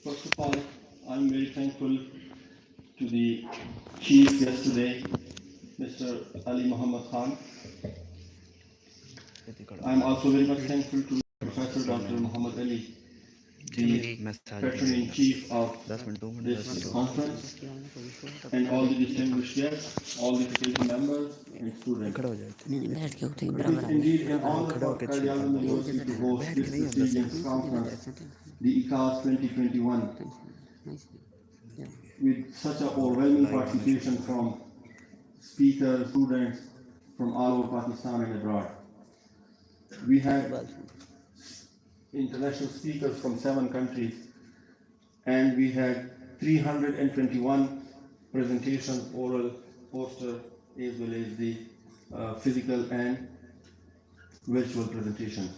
First of all, I'm very thankful to the chief guest today, Mr. Ali Muhammad Khan. I'm also very much thankful to Professor Dr. Muhammad Ali, the Patron-in-Chief of this conference, and all the distinguished guests, all the faculty members and students. It is indeed an honor for Cardiology University to host this prestigious conference, the ICAZ-2021, with such an overwhelming participation from speakers, students from all over Pakistan and abroad. We had international speakers from 7 countries, and we had 321 presentations, oral, poster, as well as the physical and virtual presentations.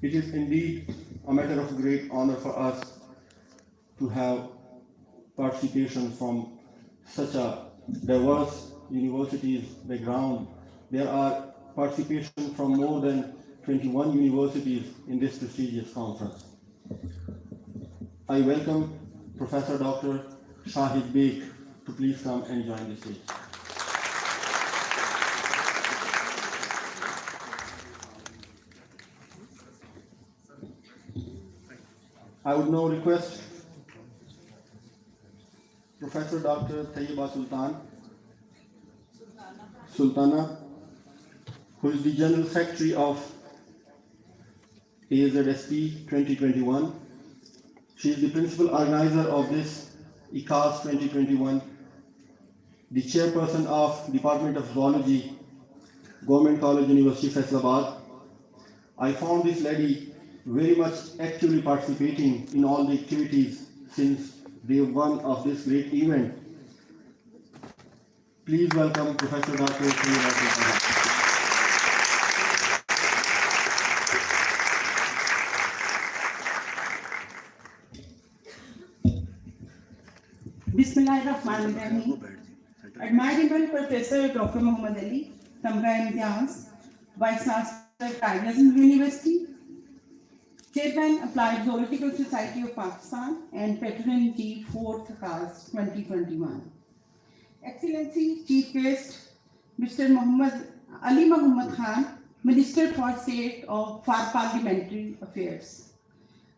It is indeed a matter of great honor for us to have participation from such a diverse universities background. There are participation from more than 21 universities in this prestigious conference. I welcome Professor Dr. Shahid Beg to please come and join the stage. I would now request Professor Dr. Tayyiba Sultana, who is the General Secretary of ICAZ-2021. 2021. She is the principal organizer of this ICAZ 2021, the chairperson of Department of Zoology, Government College, University of Faisalabad. I found this lady very much actively participating in all the activities since day one of this great event. Please welcome Professor Dr. Tayyiba. Bismillahirrahmanirrahim. Admirable Professor Dr. Muhammad Ali, Tamga-e-Imtiaz, Vice Chancellor, Cardiology University, Chairman, Applied Zoological Society of Pakistan, and Patron-in-Chief 4th ICAZ 2021. Excellency Chief Guest, Mr. Ali Muhammad Khan, Minister for State for Parliamentary Affairs.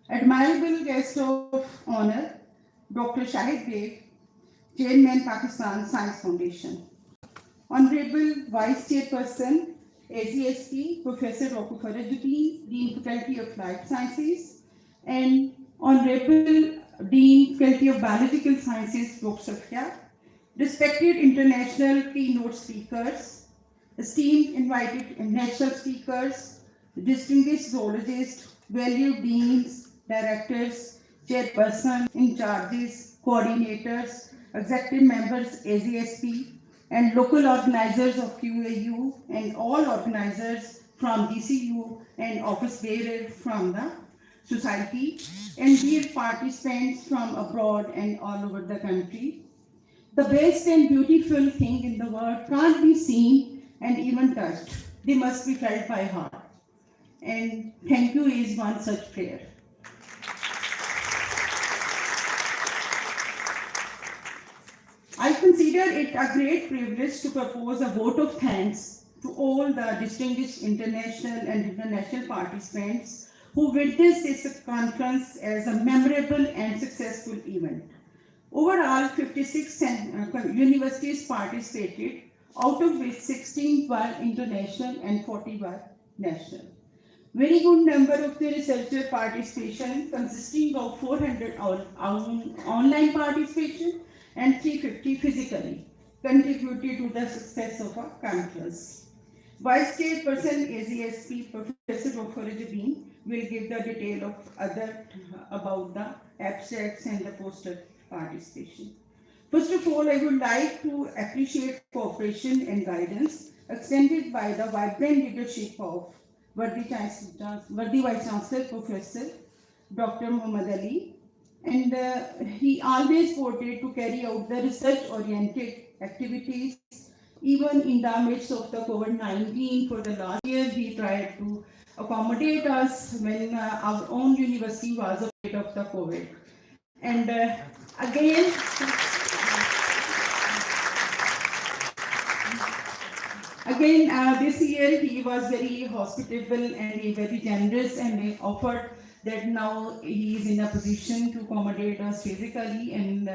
Admirable Guest of Honor, Dr. Shahid Beg, Chairman, Pakistan Science Foundation. Honorable Vice Chairperson, AZSP, Professor Dr. Farajuddin, Dean Faculty of Life Sciences, and Honorable Dean Faculty of Biological Sciences, Dr. Safia, respected international keynote speakers, esteemed invited national speakers, distinguished zoologists, valued deans, directors, chairpersons, in charges, coordinators, executive members, AZSP, and local organizers of QAU, and all organizers from DCU and office bearer from the society, and dear participants from abroad and all over the country. The best and beautiful thing in the world can't be seen and even touched. They must be felt by heart. And thank you is one such prayer. I consider it a great privilege to propose a vote of thanks to all the distinguished international and international participants who witnessed this conference as a memorable and successful event. Overall, 56 universities participated, out of which 16 were international and 40 were national. Very good number of the researcher participation, consisting of 400 online participation and 350 physically, contributed to the success of our conference. Vice Chairperson AZSP, Professor Dr. Jabin, will give the detail of about the abstracts and the poster participation. First of all, I would like to appreciate cooperation and guidance extended by the vibrant leadership of worthy Vice Chancellor Professor Dr. Muhammad Ali, and he always voted to carry out the research-oriented activities even in the midst of the COVID-19. For the last year, he tried to accommodate us when our own university was afraid of the COVID. And again, this year he was very hospitable and very generous, and he offered that now he is in a position to accommodate us physically, and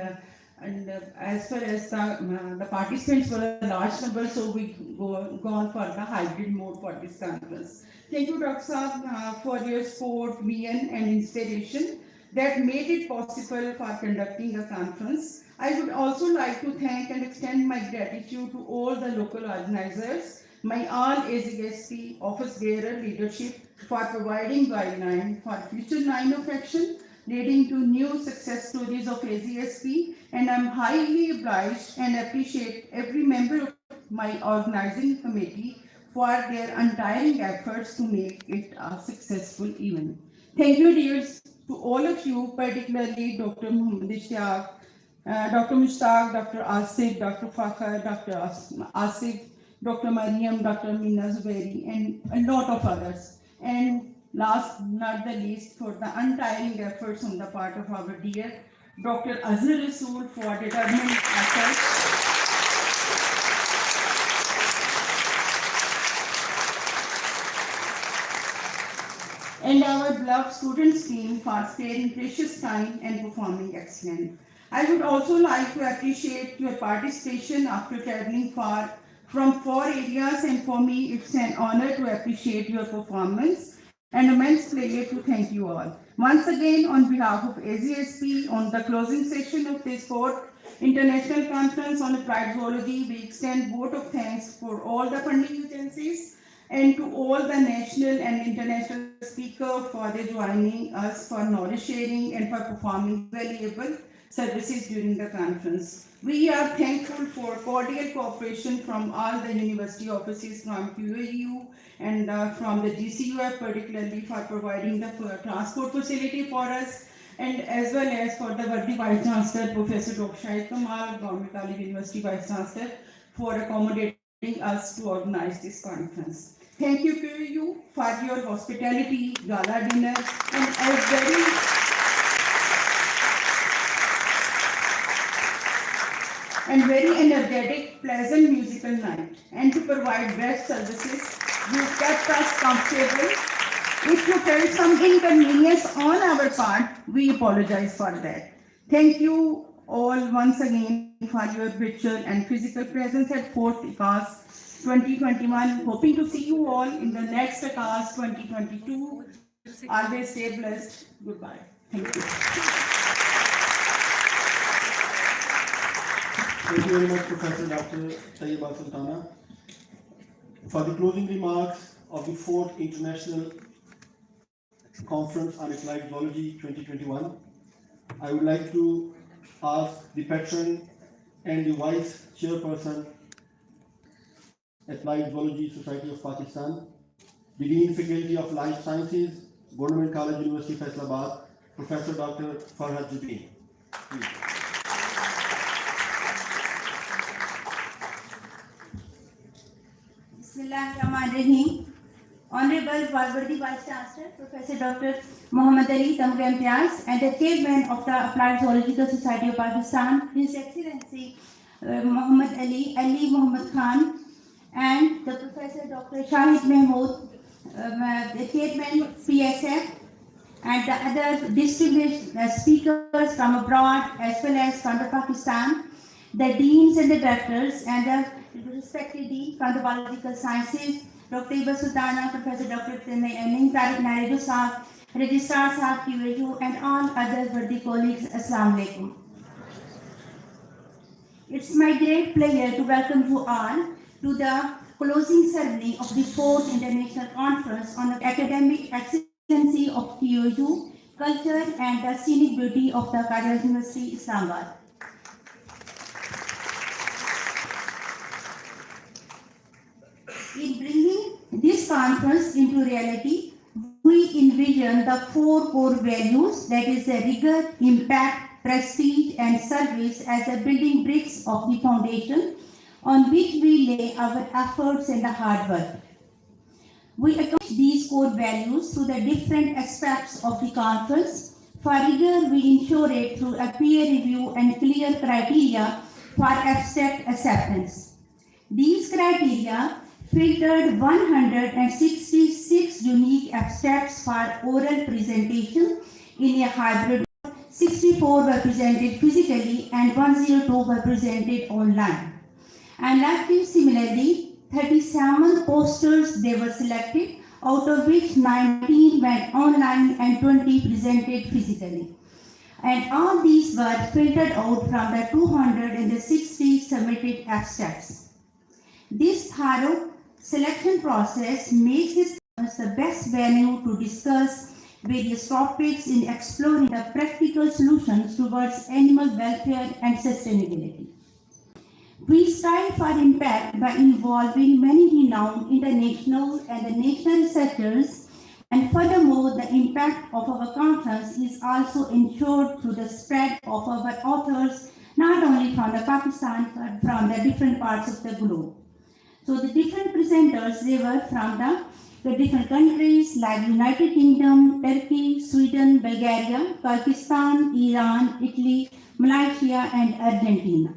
as far as the participants were a large number, so we gone for the hybrid mode for this conference. Thank you, Dr. Saab, for your support, vision and inspiration that made it possible for conducting a conference. I would also like to thank and extend my gratitude to all the local organizers, my all AZSP office bearer leadership for providing guidelines for future line of action, leading to new success stories of AZSP, and I'm highly obliged and appreciate every member of my organizing committee for their untiring efforts to make it a successful event. Thank you, dears, to all of you, particularly Dr. Muhammad Ishtiaq, Dr. Mushtaq, Dr. Asif, Dr. Fakhr, Dr. Asif, Dr. Mariam, Dr. Mina Zubairi, and a lot of others. And last not the least, for the untiring efforts on the part of our dear Dr. Azhar Rasool for determined efforts. And our beloved students team for sparing precious time and performing excellent. I would also like to appreciate your participation after traveling far from 4 areas, and for me it's an honor to appreciate your performance and immense pleasure to thank you all. Once again, on behalf of AZSP, on the closing session of this 4th International Conference on Applied Zoology, we extend vote of thanks for all the funding agencies and to all the national and international speakers for their joining us for knowledge sharing and for performing valuable services during the conference. We are thankful for cordial cooperation from all the university offices from QAU and from the GCUF, particularly for providing the transport facility for us, and as well as for the worthy Vice Chancellor, Professor Dr. Shahid Kamal, Government College University Vice Chancellor, for accommodating us to organize this conference. Thank you, QAU, for your hospitality, gala dinner, and a very energetic, pleasant musical night. And to provide best services, you kept us comfortable. If you felt some inconvenience on our part, we apologize for that. Thank you all once again for your virtual and physical presence at 4th ICAZ-2021. Hoping to see you all in the next ICAZ 2022. Always stay blessed. Goodbye. Thank you. Thank you very much, Professor Dr. Tayyiba Sultana. For the closing remarks of the 4th International Conference on Applied Zoology 2021, I would like to ask the patron and the Vice Chairperson, Applied Zoology Society of Pakistan, the Dean Faculty of Life Sciences, Government College, University, Faisalabad, Professor Dr. Farhad Jabin. Please. Bismillahirrahmanirrahim. Honorable Worthy Vice Chancellor, Professor Dr. Muhammad Ali Tamgha Imtiaz, and the Chairman of the Applied Zoological Society of Pakistan, His Excellency Muhammad Ali Muhammad Khan, and the Professor Dr. Shahid Mahmood, the Chairman PSF, and the other distinguished speakers from abroad as well as from the Pakistan, the deans and the directors, and the respected dean from the biological sciences, Dr. Iba Sultana, Professor Dr. Naeem Tariq Naidu Sahab, Registrar Sahab QAU, and all other worthy colleagues. Assalamu alaikum. It's my great pleasure to welcome you all to the closing ceremony of the 4th International Conference on the Academic Excellency of QAU, Culture and the Scenic Beauty of the ICAZ University, Islamabad. In bringing this conference into reality, we envision the 4 core values, that is the rigor, impact, prestige, and service as the building bricks of the foundation on which we lay our efforts and the hard work. We accomplish these core values through the different aspects of the conference. For rigor, we ensure it through a peer review and clear criteria for abstract acceptance. These criteria filtered 166 unique abstracts for oral presentation in a hybrid. 64 were presented physically and 102 were presented online. And likewise, similarly, 37 posters they were selected, out of which 19 went online and 20 presented physically. And all these were filtered out from the 260 submitted abstracts. This thorough selection process makes this the best venue to discuss various topics in exploring the practical solutions towards animal welfare and sustainability. We strive for impact by involving many renowned international and national researchers, and furthermore, the impact of our conference is also ensured through the spread of our authors, not only from the Pakistan, but from the different parts of the globe. So the different presenters, they were from the different countries like United Kingdom, Turkey, Sweden, Bulgaria, Pakistan, Iran, Italy, Malaysia, and Argentina.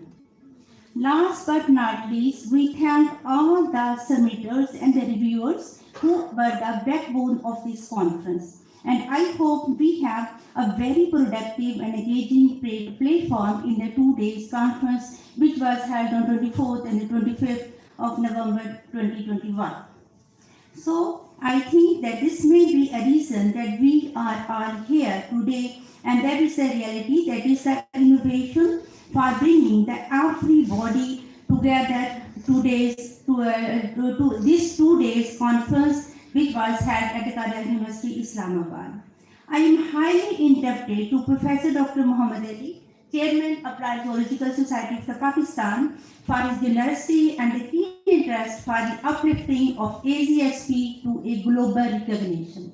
Last but not least, we thank all the submitters and the reviewers who were the backbone of this conference. And I hope we have a very productive and engaging platform in the 2 days conference, which was held on 24th and the 25th of November 2021. So I think that this may be a reason that we are all here today, and that is the reality, that is the innovation for bringing the everybody together 2 days to this 2 days conference, which was held at the ICAZ University, Islamabad. I am highly indebted to Professor Dr. Muhammad Ali, Chairman, Applied Zoological Society of Pakistan, for his generosity and the keen interest for the uplifting of AZSP to a global recognition.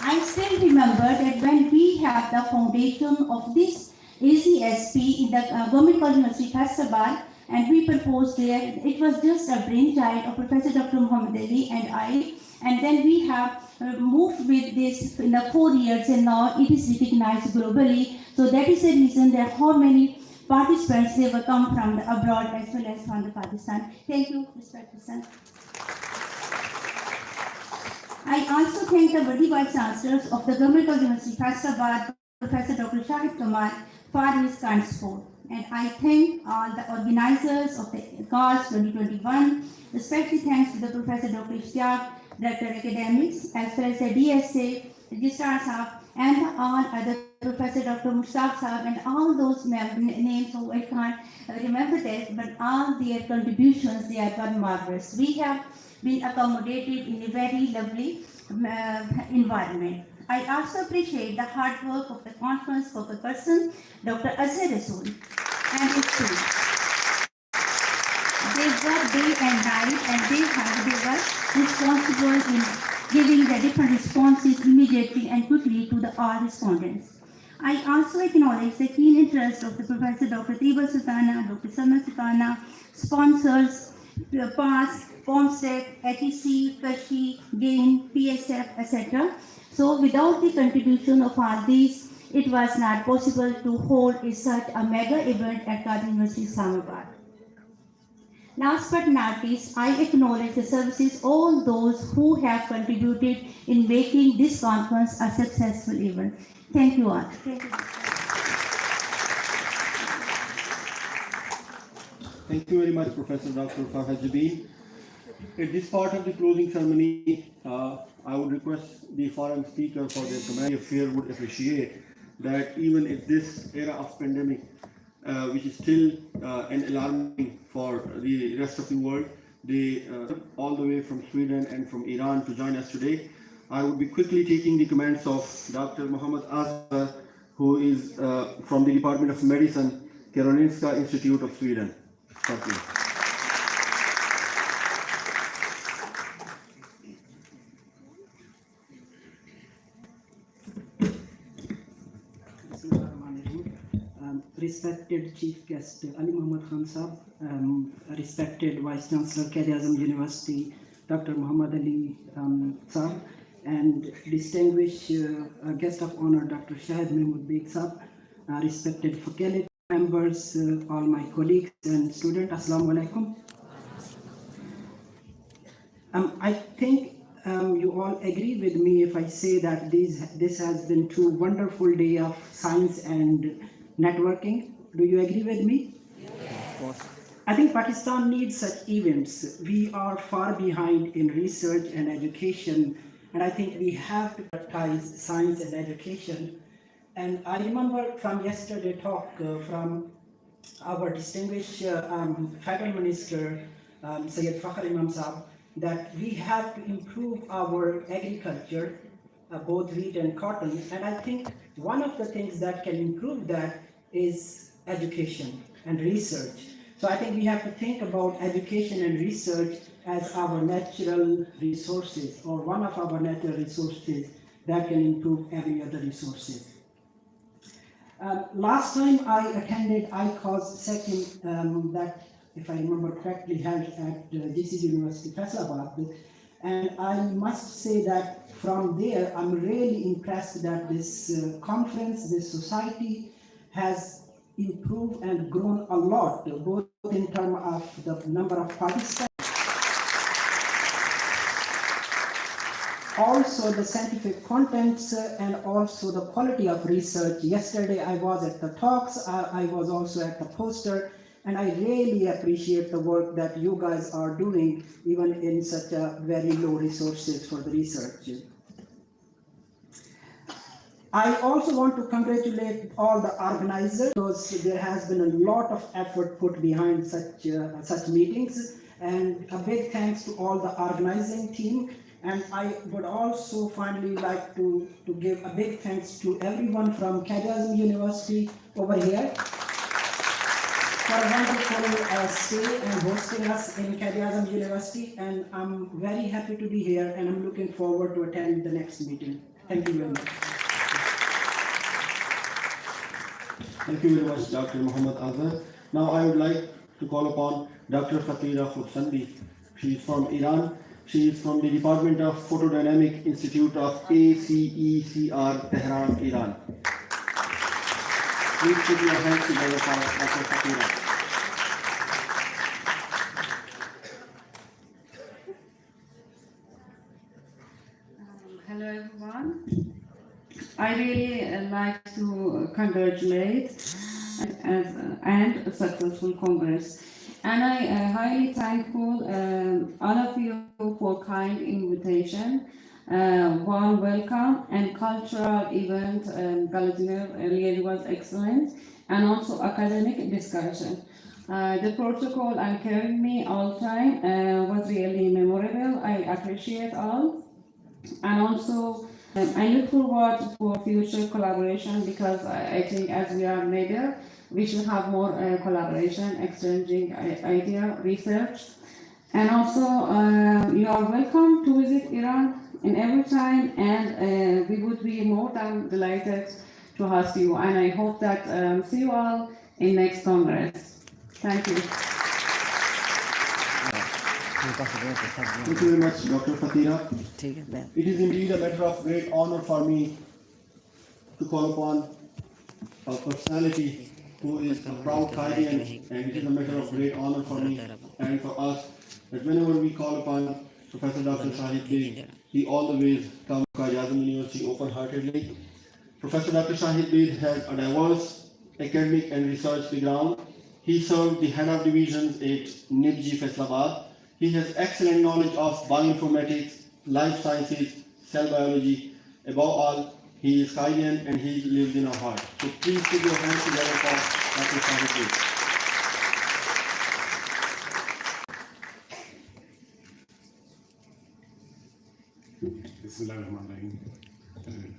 I still remember that when we had the foundation of this AZSP in the Government College University, Faisalabad, and we proposed there, it was just a brainchild of Professor Dr. Muhammad Ali and I, and then we have moved with this in the 4 years, and now it is recognized globally. So that is the reason that how many participants they will come from the abroad as well as from the Pakistan. Thank you, respected sir. I also thank the worthy Vice Chancellors of the Government College University, Faisalabad, Professor Dr. Shahid Kamal, for his kind support. And I thank all the organizers of the ICAZ-2021, especially thanks to the Professor Dr. Ishtiaq, Director Academics, as well as the DSA, Registrar Sahab, and all other Professor Dr. Mushtaq Sahab, and all those names who I can't remember that, but all their contributions, they are marvelous. We have been accommodated in a very lovely environment. I also appreciate the hard work of the conference person, Dr. Azhar Rasool, and his team. They work day and night, and they were responsible in giving the different responses immediately and quickly to all respondents. I also acknowledge the keen interest of the Professor Dr. Tiba Sultana, Dr. Salman Sultana, sponsors, PAS, POMSTEC, HEC, Kashi, GAIN, PSF, etc. So without the contribution of all these, it was not possible to hold such a mega event at Qadir University, Islamabad. Last but not least, I acknowledge the services all those who have contributed in making this conference a successful event. Thank you all. Thank you. Thank you very much, Professor Dr. Farhad Jabeen. At this part of the closing ceremony, I would request the foreign speaker for their comment. Affair would appreciate that even in this era of pandemic, which is still an alarming for the rest of the world, they all the way from Sweden and from Iran to join us today. I would be quickly taking the comments of Dr. Muhammad Azhar, who is from the Department of Medicine, Karolinska Institute of Sweden. Thank you. Respected Chief Guest Ali Muhammad Khan Saab, respected Vice Chancellor Qaid-e-Azam University Dr. Muhammad Ali Saab, and distinguished guest of honor Dr. Shahid Mahmood Beg Saab, respected faculty members, all my colleagues and students, Assalamu alaikum. I think you all agree with me if I say that this has been two wonderful days of science and networking. Do you agree with me? Yes. I think Pakistan needs such events. We are far behind in research and education, and I think we have to prioritize science and education. And I remember from yesterday talk from our distinguished Federal Minister, Syed Fakhr Imam Saab, that we have to improve our agriculture, both wheat and cotton. And I think one of the things that can improve that is education and research. So I think we have to think about education and research as our natural resources, or one of our natural resources that can improve every other resources. Last time I attended ICAZ-2021, that, if I remember correctly, held at GCC University, Faisalabad, and I must say that from there I'm really impressed that this conference, this society has improved and grown a lot, both in terms of the number of participants, also the scientific contents, and also the quality of research. Yesterday I was at the talks, I was also at the poster, and I really appreciate the work that you guys are doing, even in such a very low resources for the research. I also want to congratulate all the organizers, because there has been a lot of effort put behind such meetings, and a big thanks to all the organizing team. And I would also finally like to give a big thanks to everyone from Qaid-e-Azam University over here for a wonderful stay and hosting us in Qaid-e-Azam University. And I'm very happy to be here, and I'm looking forward to attend the next meeting. Thank you very much. Thank you very much, Dr. Muhammad Azhar. Now I would like to call upon Dr. Fatira Fursandi. She is from Iran. She is from the Department of Photodynamic Institute of ICAZ, Tehran, Iran. Please put your hands together for Dr. Fatira. Hello everyone. I really like to congratulate and a successful Congress. And I am highly thankful all of you for kind invitation, warm welcome, and cultural event. Really was excellent, and also academic discussion. The protocol and carrying me all time was really memorable. I appreciate all, and also I look forward for future collaboration because I think as we are neighbor, we should have more collaboration, exchanging idea, research. And also, you are welcome to visit Iran in every time, and we would be more than delighted to host you. And I hope that see you all in next Congress. Thank you. Thank you very much, Dr. Fatira. It is indeed a matter of great honor for me to call upon a personality who is a proud Qadian, and it is a matter of great honor for me and for us that whenever we call upon Professor Dr. Shahid Beg, he always comes to ICAZ University open-heartedly. Professor Dr. Shahid Beg has a diverse academic and research background. He served the head of divisions at NIBG Faisalabad. He has excellent knowledge of bioinformatics, life sciences, cell biology. Above all, he is Qadian and he lives in our heart. So please put your hands together for Dr. Shahid Beg. Bismillahirrahmanirrahim.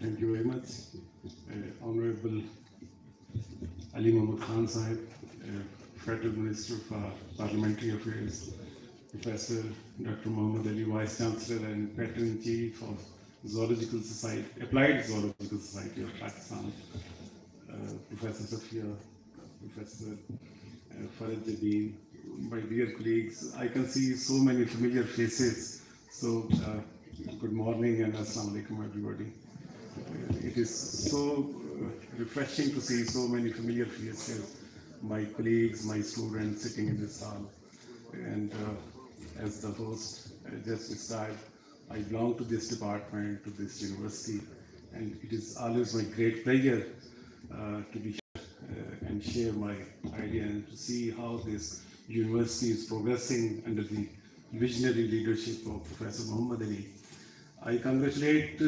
Thank you very much. Honorable Ali Muhammad Khan Sahib, Federal Minister for Parliamentary Affairs, Professor Dr. Muhammad Ali, Vice Chancellor and Patron-in-Chief of Zoological Society, Applied Zoological Society of Pakistan, Professor Safia, Professor Faraj Jabeen, my dear colleagues, I can see so many familiar faces. So, good morning and assalamu alaikum everybody. It is so refreshing to see so many familiar faces, my colleagues, my students sitting in this hall. And as the host just described, I belong to this department, to this university, and it is always my great pleasure to be here and share my idea and to see how this university is progressing under the visionary leadership of Professor Muhammad Ali. I congratulate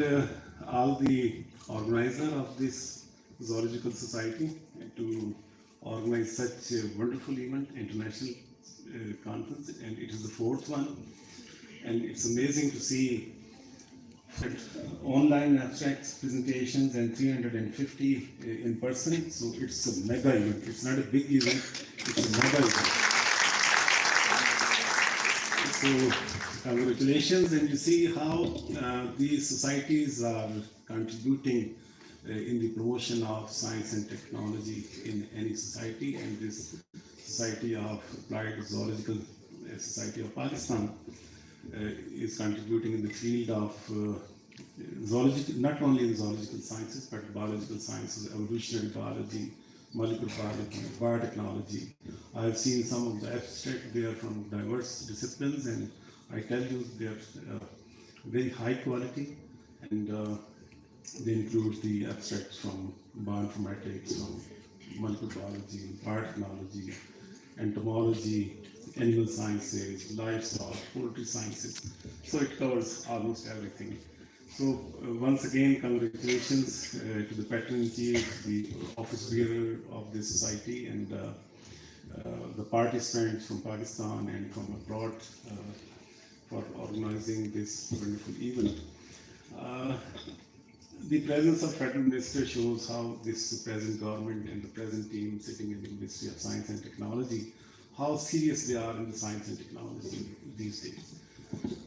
all the organizers of this Zoological Society to organize such a wonderful event, international conference, and it is the fourth one. And it's amazing to see online abstracts, presentations, and 350 in person. So it's a mega event. It's not a big event, it's a mega event. So congratulations, and you see how these societies are contributing in the promotion of science and technology in any society, and this Society of Applied Zoological Society of Pakistan is contributing in the field of zoology, not only in zoological sciences, but biological sciences, evolutionary biology, molecular biology, biotechnology. I have seen some of the abstracts. They are from diverse disciplines, and I tell you, they are very high quality, and they include the abstracts from bioinformatics, from molecular biology, biotechnology, entomology, animal sciences, livestock, poultry sciences. So it covers almost everything. So once again, congratulations to the patron-in-chief, the office bearer of this society, and the participants from Pakistan and from abroad for organizing this wonderful event. The presence of Federal Minister shows how this present government and the present team sitting in the Ministry of Science and Technology, how serious they are in the science and technology these days.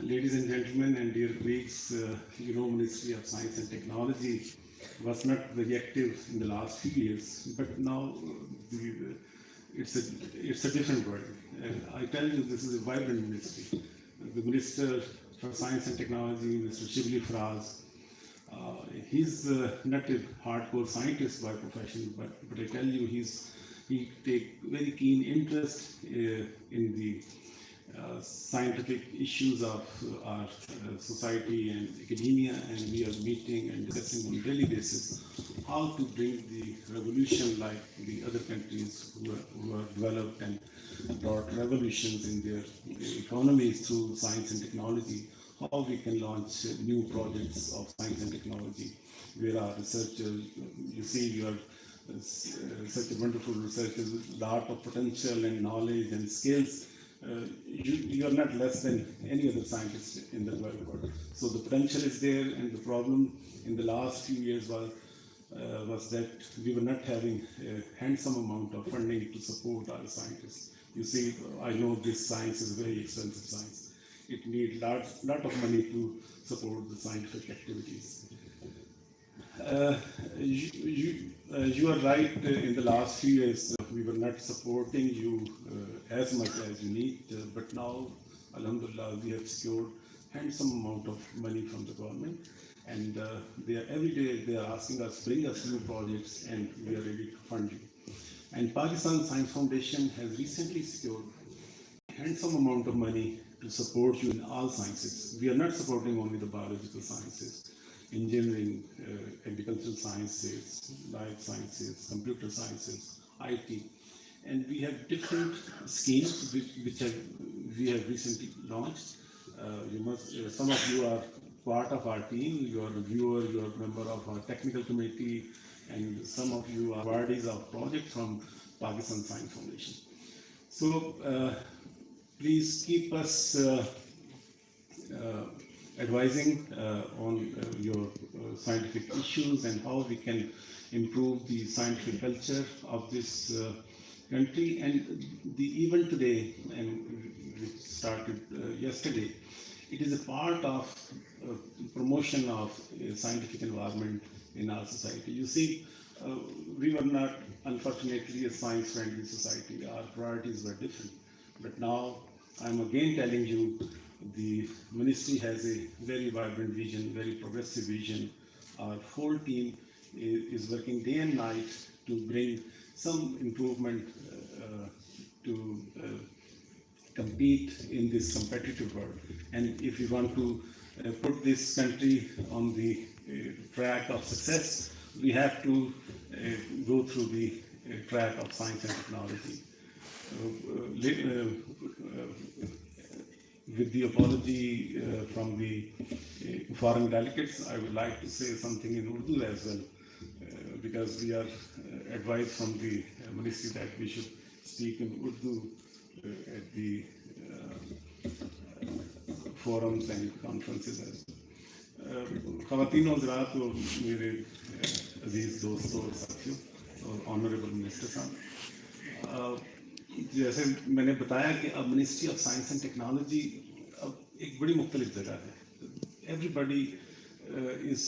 Ladies and gentlemen and dear colleagues, Ministry of Science and Technology was not very active in the last few years, but now it's a different world. I tell you, this is a vibrant ministry. The Minister for Science and Technology, Mr. Shibli Faraz, he's not a hardcore scientist by profession, but I tell you, he take very keen interest in the scientific issues of our society and academia, and we are meeting and discussing on a daily basis how to bring the revolution like the other countries who are developed and brought revolutions in their economies through science and technology, how we can launch new projects of science and technology where our researchers, you see, you are such a wonderful researchers with a lot of potential and knowledge and skills. you are not less than any other scientist in the world. So the potential is there, and the problem in the last few years was that we were not having a handsome amount of funding to support our scientists. You see, I know this science is very expensive science. It needs lot of money to support the scientific activities. You are right. In the last few years, we were not supporting you as much as you need, but now, alhamdulillah, we have secured handsome amount of money from the government, and every day they are asking us, bring us new projects, and we are ready to fund you. And Pakistan Science Foundation has recently secured handsome amount of money to support you in all sciences. We are not supporting only the biological sciences, engineering, agricultural sciences, life sciences, computer sciences, IT. And we have different schemes which we have recently launched. Some of you are part of our team, you are a reviewer, you are a member of our technical committee, and some of you are awardees of projects from Pakistan Science Foundation. So please keep us advising on your scientific issues and how we can improve the scientific culture of this country. And the event today, and which started yesterday, it is a part of promotion of scientific environment in our society. You see, we were not, unfortunately, a science-friendly society. Our priorities were different. But now, I'm again telling you, the ministry has a very vibrant vision, very progressive vision. Our whole team is working day and night to bring some improvement to compete in this competitive world. And if we want to put this country on the track of success, we have to go through the track of science and technology. With the apology from the foreign delegates, I would like to say something in Urdu as well, because we are advised from the ministry that we should speak in Urdu at the forums and conferences as well. ख़वातीन और हज़रात और मेरे अजीज़ दोस्तों और साथियों और honourable minister साहब, जैसे मैंने बताया कि अब ministry of science and technology अब एक बड़ी मुख्तलिफ जगह है. Everybody is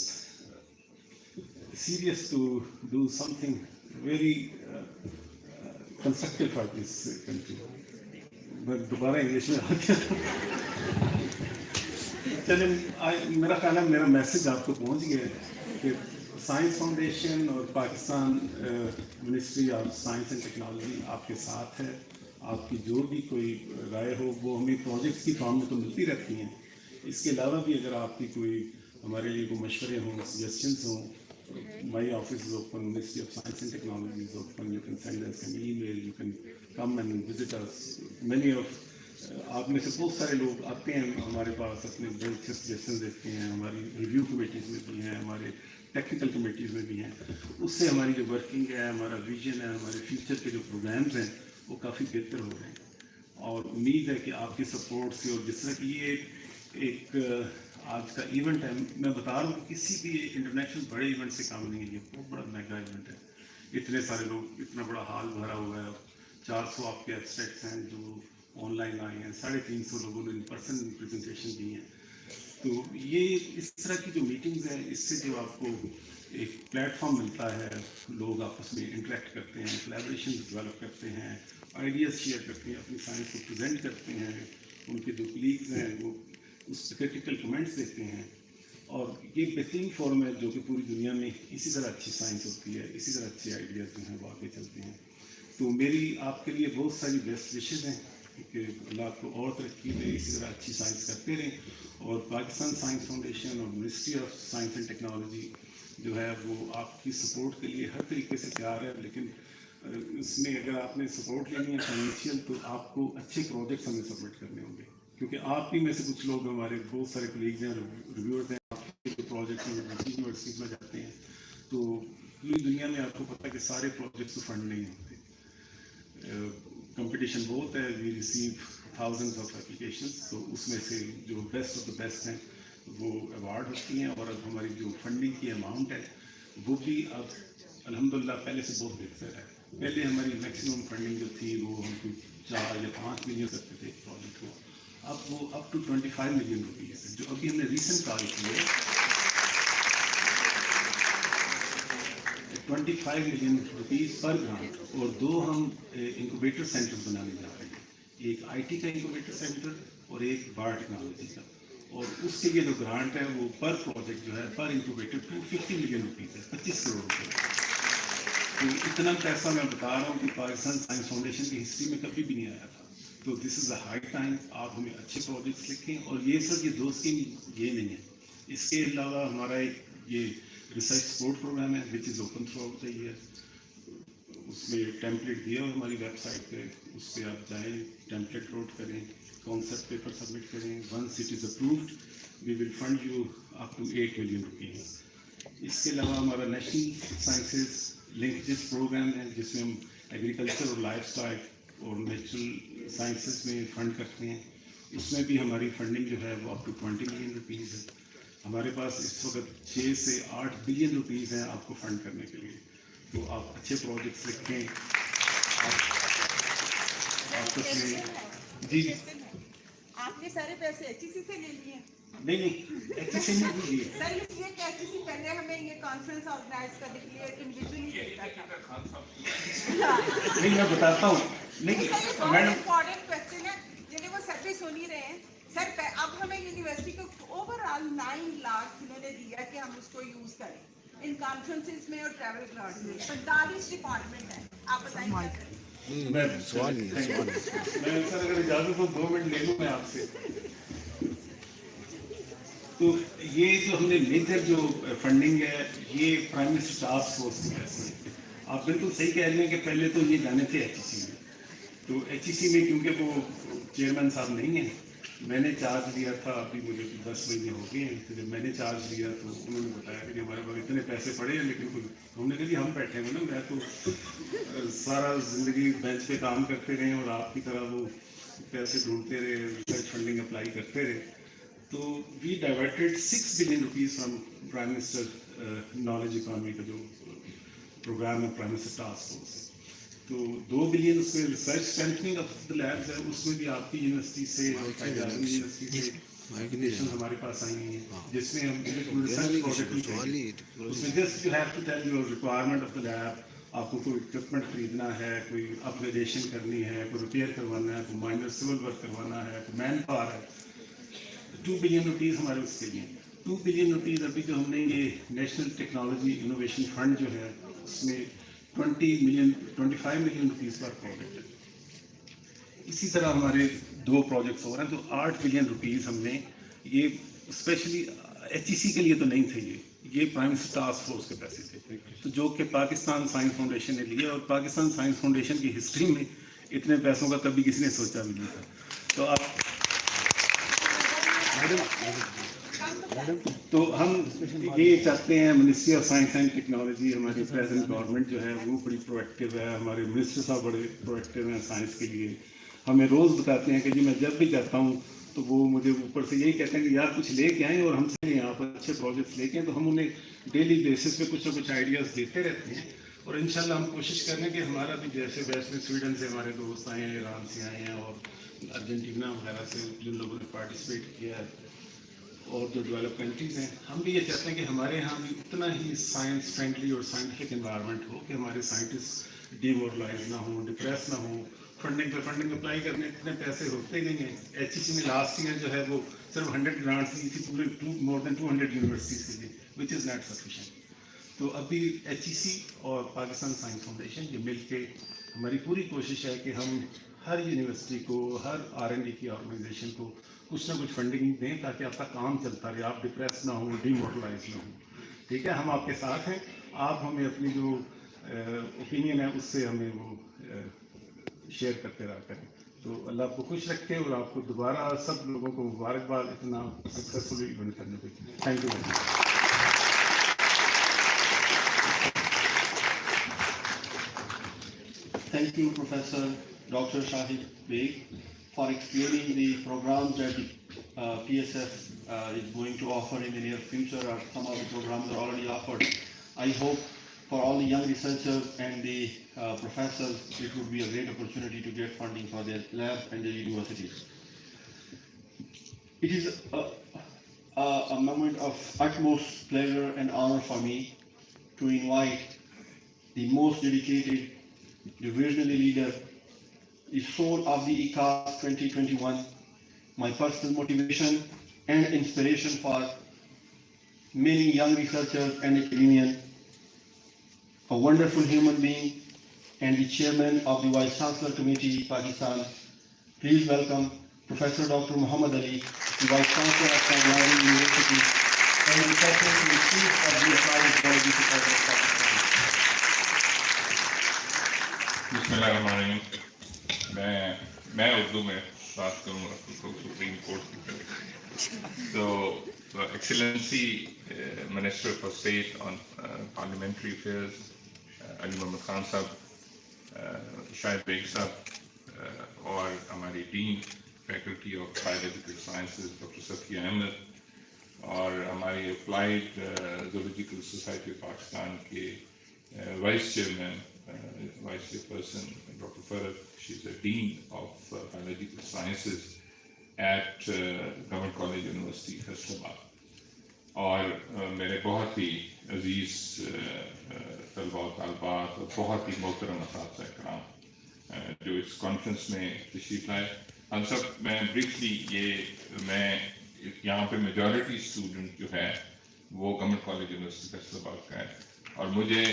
serious to do something very constructive for this country. मैं दोबारा इंग्लिश में आ गया. चलिए, मेरा ख्याल है मेरा मैसेज आपको पहुंच गया है कि साइंस फाउंडेशन और Pakistan ministry of science and technology आपके साथ है. आपकी जो भी कोई राय हो वो हमें प्रोजेक्ट्स की फॉर्म में तो मिलती रहती हैं. इसके अलावा भी अगर आपकी कोई हमारे लिए कोई मशवरे हों, सजेशंस हों, my office is open, Ministry of Science and Technology is open. You can send us an email, you can come and visit us. Many of आप में से बहुत सारे लोग आते हैं हमारे पास, अपने बहुत अच्छे सजेशन देते हैं. हमारी रिव्यू कमेटीज़ में भी हैं, हमारे टेक्निकल कमेटीज़ में भी हैं. उससे हमारी जो वर्किंग है, हमारा विजन है, हमारे फ्यूचर के जो प्रोग्राम्स हैं वो काफ़ी बेहतर हो रहे हैं. और उम्मीद है कि आपकी सपोर्ट से, और जिस तरह की ये एक आज का इवेंट है, मैं बता रहा हूँ कि किसी भी इंटरनेशनल बड़े इवेंट से काम नहीं है. ये बहुत बड़ा मेगा इवेंट है. इतने सारे लोग, इतना बड़ा हॉल भरा हुआ है. 400 आपके एब्स्ट्रैक्ट्स हैं जो ऑनलाइन आए हैं. 350 लोगों ने इन पर्सन प्रेजेंटेशन दी हैं. तो ये इस तरह की जो मीटिंग्स हैं, इससे जो आपको एक प्लेटफॉर्म मिलता है, लोग आपस में इंटरेक्ट करते हैं, कोलैबोरेशन डेवलप करते हैं, आइडियाज़ शेयर करते हैं, अपनी साइंस को प्रेजेंट करते हैं. उनके जो कलीग्स हैं वो उस क्रिटिकल कमेंट्स देते हैं. और ये बेहतरीन फोरम है जो कि पूरी दुनिया में इसी तरह अच्छी साइंस होती है, इसी तरह अच्छे आइडियाज़ जो हैं वो आगे चलते हैं. तो मेरी आपके लिए बहुत सारी बेस्ट विशेज़ हैं कि अल्लाह आपको और तरक्की दे, इसी तरह अच्छी साइंस करते रहें. और पाकिस्तान साइंस फाउंडेशन और ministry of science and technology जो है वो आपकी सपोर्ट के लिए हर तरीके से तैयार है. लेकिन इसमें अगर आपने सपोर्ट लेनी है फाइनेंशियल, तो आपको अच्छे प्रोजेक्ट्स हमें सबमिट करने होंगे, क्योंकि आप ही में से कुछ लोग, हमारे बहुत सारे कलीग्स हैं, रिव्यूअर्स हैं, आपके प्रोजेक्ट्स में यूनिवर्सिटीज़ में जाते हैं. तो पूरी दुनिया में आपको पता है कि सारे प्रोजेक्ट्स फंड नहीं होते. कंपटीशन बहुत है. We receive thousands of applications. تو اس میں سے جو بیسٹ آف دا بیسٹ ہیں وہ ایوارڈ ہوتی ہیں. اور اب ہماری جو فنڈنگ کی اماؤنٹ ہے وہ بھی اب الحمدللہ پہلے سے بہت بہتر ہے. پہلے ہماری میکسیمم فنڈنگ جو تھی وہ ہم کو 4 یا 5 ملین کرتے تھے ایک پروجیکٹ کو. اب وہ اپ ٹو 25 ملین روپیز ہے. جو ابھی ہم نے ریسنٹ کال کی ہے 25 ملین روپیز پر گرانٹ. اور 2 ہم انکوبیٹر سینٹر بنانے جا رہے ہیں, ایک آئی ٹی کا انکوبیٹر سینٹر اور ایک بار ٹیکنالوجی کا. اور اس کے لیے جو گرانٹ ہے وہ پر پروجیکٹ جو ہے پر انکوبیٹر 250 ملین روپیز ہے, 25 کروڑ روپے. تو اتنا پیسہ میں بتا رہا ہوں کہ پاکستان سائنس فاؤنڈیشن کی ہسٹری میں کبھی بھی نہیں آیا تھا. تو دس از اے ہائی ٹائم. آپ ہمیں اچھے پروجیکٹس لکھیں. اور یہ سب یہ دوستی یہ نہیں ہے. اس کے علاوہ ہمارا ایک یہ ریسرچ سپورٹ پروگرام ہے which is open throughout the year. اس میں ٹیمپلیٹ دیا ہو ہماری ویب سائٹ پہ, اس پہ آپ جائیں, ٹیمپلیٹ لوڈ کریں, کانسیپٹ پیپر سبمٹ کریں. Once it is approved we will fund you up to 8 million rupees. اس کے علاوہ ہمارا نیشنل سائنسز لنکیجز پروگرام ہے جس میں ہم ایگریکلچر اور لائف اسٹائل اور نیچرل سائنسز میں فنڈ کرتے ہیں. اس میں بھی ہماری فنڈنگ جو ہے وہ اپ ٹو 20 ملین روپیز ہے. ہمارے پاس اس وقت 6 سے 8 بلین روپیز ہیں آپ کو فنڈ کرنے کے لیے. تو آپ اچھے پروجیکٹس لکھیں. جی آپ نے سارے پیسے ایچ ای سی سے لے لیے؟ نہیں ایچ ای سی نہیں لیے سر, اس لیے کہ ایچ ای سی پہلے ہمیں یہ کانفرنس آرگنائز کرنے کے لیے انڈیویجولی دیتا تھا. نہیں میں بتاتا ہوں. نہیں میڈم امپورٹنٹ کوشچن ہے جنہیں وہ سر بھی سن ہی رہے ہیں. سر اب ہمیں یونیورسٹی کو اوور آل 9 لاکھ انہوں نے دیا کہ ہم اس کو یوز کریں ان کانفرنسز میں اور ٹریول گرانٹ میں. 45 ڈپارٹمنٹ ہیں. آپ بتائیں سوال میں سر اگر اجازت ہو 2 منٹ لے لوں میں آپ سے. تو یہ جو ہم نے میجر جو فنڈنگ ہے یہ پرائم منسٹر ٹاسک فورس کی وجہ سے. آپ بالکل صحیح کہہ رہے ہیں کہ پہلے تو یہ جانے تھے ایچ ای سی میں. تو ایچ ای سی میں کیونکہ وہ چیئرمین صاحب نہیں ہیں, میں نے چارج لیا تھا. ابھی مجھے 10 مہینے ہو گئے ہیں. تو جب میں نے چارج لیا تو انہوں نے بتایا کہ ہمارے پاس اتنے پیسے پڑے ہیں لیکن ہم نے کہا جی ہم بیٹھے ہوئے نا, میں تو سارا زندگی بینچ پہ کام کرتے رہے اور آپ کی طرح وہ پیسے ڈھونڈتے رہے, ریسرچ فنڈنگ اپلائی کرتے رہے. تو we diverted 6 billion rupees from prime minister knowledge economy کا جو پروگرام ہے پرائم منسٹر ٹاسک فورس. تو 2 بلین اس میں ریسرچ اسٹرینتھننگ آف دا لیبس ہے. اس میں بھی آپ کی یونیورسٹی سے اور قائد اعظم یونیورسٹی سے ایپلیکیشن ہیں ہمارے پاس آئی ہیں جس میں ہم ریسرچ پروجیکٹ اس میں just you have to tell your requirement of the lab. آپ کو کوئی اکوپمنٹ خریدنا ہے, کوئی اپ گریڈیشن کرنی ہے, کوئی ریپیئر کروانا ہے, کوئی مائنر سول ورک کروانا ہے, کوئی مین پاور ہے. 2 بلین روپیز ہمارے اس کے لیے. 2 بلین روپیز ابھی جو ہم نے یہ نیشنل ٹیکنالوجی انوویشن فنڈ جو ہے اس میں 25 ملین روپیز پر پروجیکٹ ہے. اسی طرح ہمارے 2 پروجیکٹس ہو رہے ہیں. تو 8 بلین روپیز ہم نے یہ اسپیشلی ایچ ای سی کے لیے تو نہیں تھے, یہ پرائم منسٹر ٹاسک فورس کے پیسے تھے تو جو کہ پاکستان سائنس فاؤنڈیشن نے لیے. اور پاکستان سائنس فاؤنڈیشن کی ہسٹری میں اتنے پیسوں کا کبھی کسی نے سوچا بھی نہیں تھا. تو آپ تو ہم یہ چاہتے ہیں ministry of science and technology, ہماری پریزنٹ گورنمنٹ جو ہے وہ بڑی پرویکٹیو ہے. ہمارے منسٹر صاحب بڑے پرویکٹیو ہیں سائنس کے لیے. ہمیں روز بتاتے ہیں کہ جی میں جب بھی جاتا ہوں تو وہ مجھے اوپر سے یہی کہتے ہیں کہ یار کچھ لے کے آئیں اور ہم سے یہاں پر اچھے پروجیکٹس لے کے آئیں. تو ہم انہیں ڈیلی بیسس پہ کچھ نہ کچھ آئیڈیاز دیتے رہتے ہیں. اور انشاءاللہ ہم کوشش کریں کہ ہمارا بھی جیسے ویسٹ میں سویڈن سے ہمارے دوست آئے ہیں, ایران سے آئے ہیں اور ارجنٹینا وغیرہ سے جن لوگوں نے پارٹیسپیٹ کیا ہے اور جو ڈیولپ کنٹریز ہیں, ہم بھی یہ چاہتے ہیں کہ ہمارے یہاں بھی اتنا ہی سائنس فرینڈلی اور سائنٹیفک انوائرمنٹ ہو کہ ہمارے سائنٹسٹ ڈیمورلائز نہ ہوں, ڈپریس نہ ہوں. فنڈنگ اپلائی کرنے اتنے پیسے ہوتے نہیں ہیں. ایچ ای سی میں لاسٹ ایئر جو ہے وہ صرف 100 گرانٹس دی تھی پورے مور دین 200 یونیورسٹیز کے لیے وچ از ناٹ سفیشینٹ. تو ابھی ایچ ای سی اور پاکستان سائنس فاؤنڈیشن یہ مل کے ہماری پوری کوشش ہے کہ ہم ہر یونیورسٹی کو, ہر R&D کی آرگنائزیشن کو کچھ نہ کچھ فنڈنگ دیں تاکہ آپ کا کام چلتا رہے, آپ ڈپریس نہ ہوں, ڈی موٹلائز نہ ہوں. ٹھیک ہے, ہم آپ کے ساتھ ہیں. آپ ہمیں اپنی جو اوپینین ہے اس سے ہمیں وہ شیئر کرتے رہا کریں. تو اللہ آپ کو خوش رکھے اور آپ کو دوبارہ سب لوگوں کو مبارکباد اتنا سکسیزفلی ایونٹ کرنے پہ. Thank you very much. Thank you, Professor Dr. Shahid Beg, for explaining the programs that the PSF is going to offer in the near future, or some of the programs are already offered. I hope for all the young researchers and the professors, it would be a great opportunity to get funding for their lab and their universities. It is a moment of utmost pleasure and honor for me to invite the most dedicated, the visionary leader, the soul of the ICAZ-2021, my personal motivation and inspiration for many young researchers and academians, a wonderful human being, and the chairman of the Vice Chancellor Committee, Pakistan. Please welcome Professor Dr. Muhammad Ali, the Vice Chancellor of Pakistan University, and the Secretary to the Chief of the Applied Biology Department of Pakistan. बिस्मिल्लाहिर्रहमानिर्रहीम। मैं उर्दू में बात करूँगा तो supreme court की तरफ। So Excellency Minister for State on Parliamentary Affairs, Ali Mohammed Khan साहब, Shahid bag sahab, और हमारी dean faculty of biological sciences doctor Safia Ahmed, और हमारी applied zoological society of Pakistan के vice chairman, Vice Chairperson Dr. Farad, she's the Dean of Biological Sciences at Government College University, Faisalabad. और मेरे बहुत ही अजीज तलबा और तालबात और बहुत ही मोहतरम असातिज़ा इकराम जो इस कॉन्फ्रेंस में तशरीफ़ लाए, हम सब, मैं ब्रीफली मैं यहाँ पे मेजॉरिटी स्टूडेंट जो है वो गवर्नमेंट कॉलेज यूनिवर्सिटी फैसलाबाद का है, और मुझे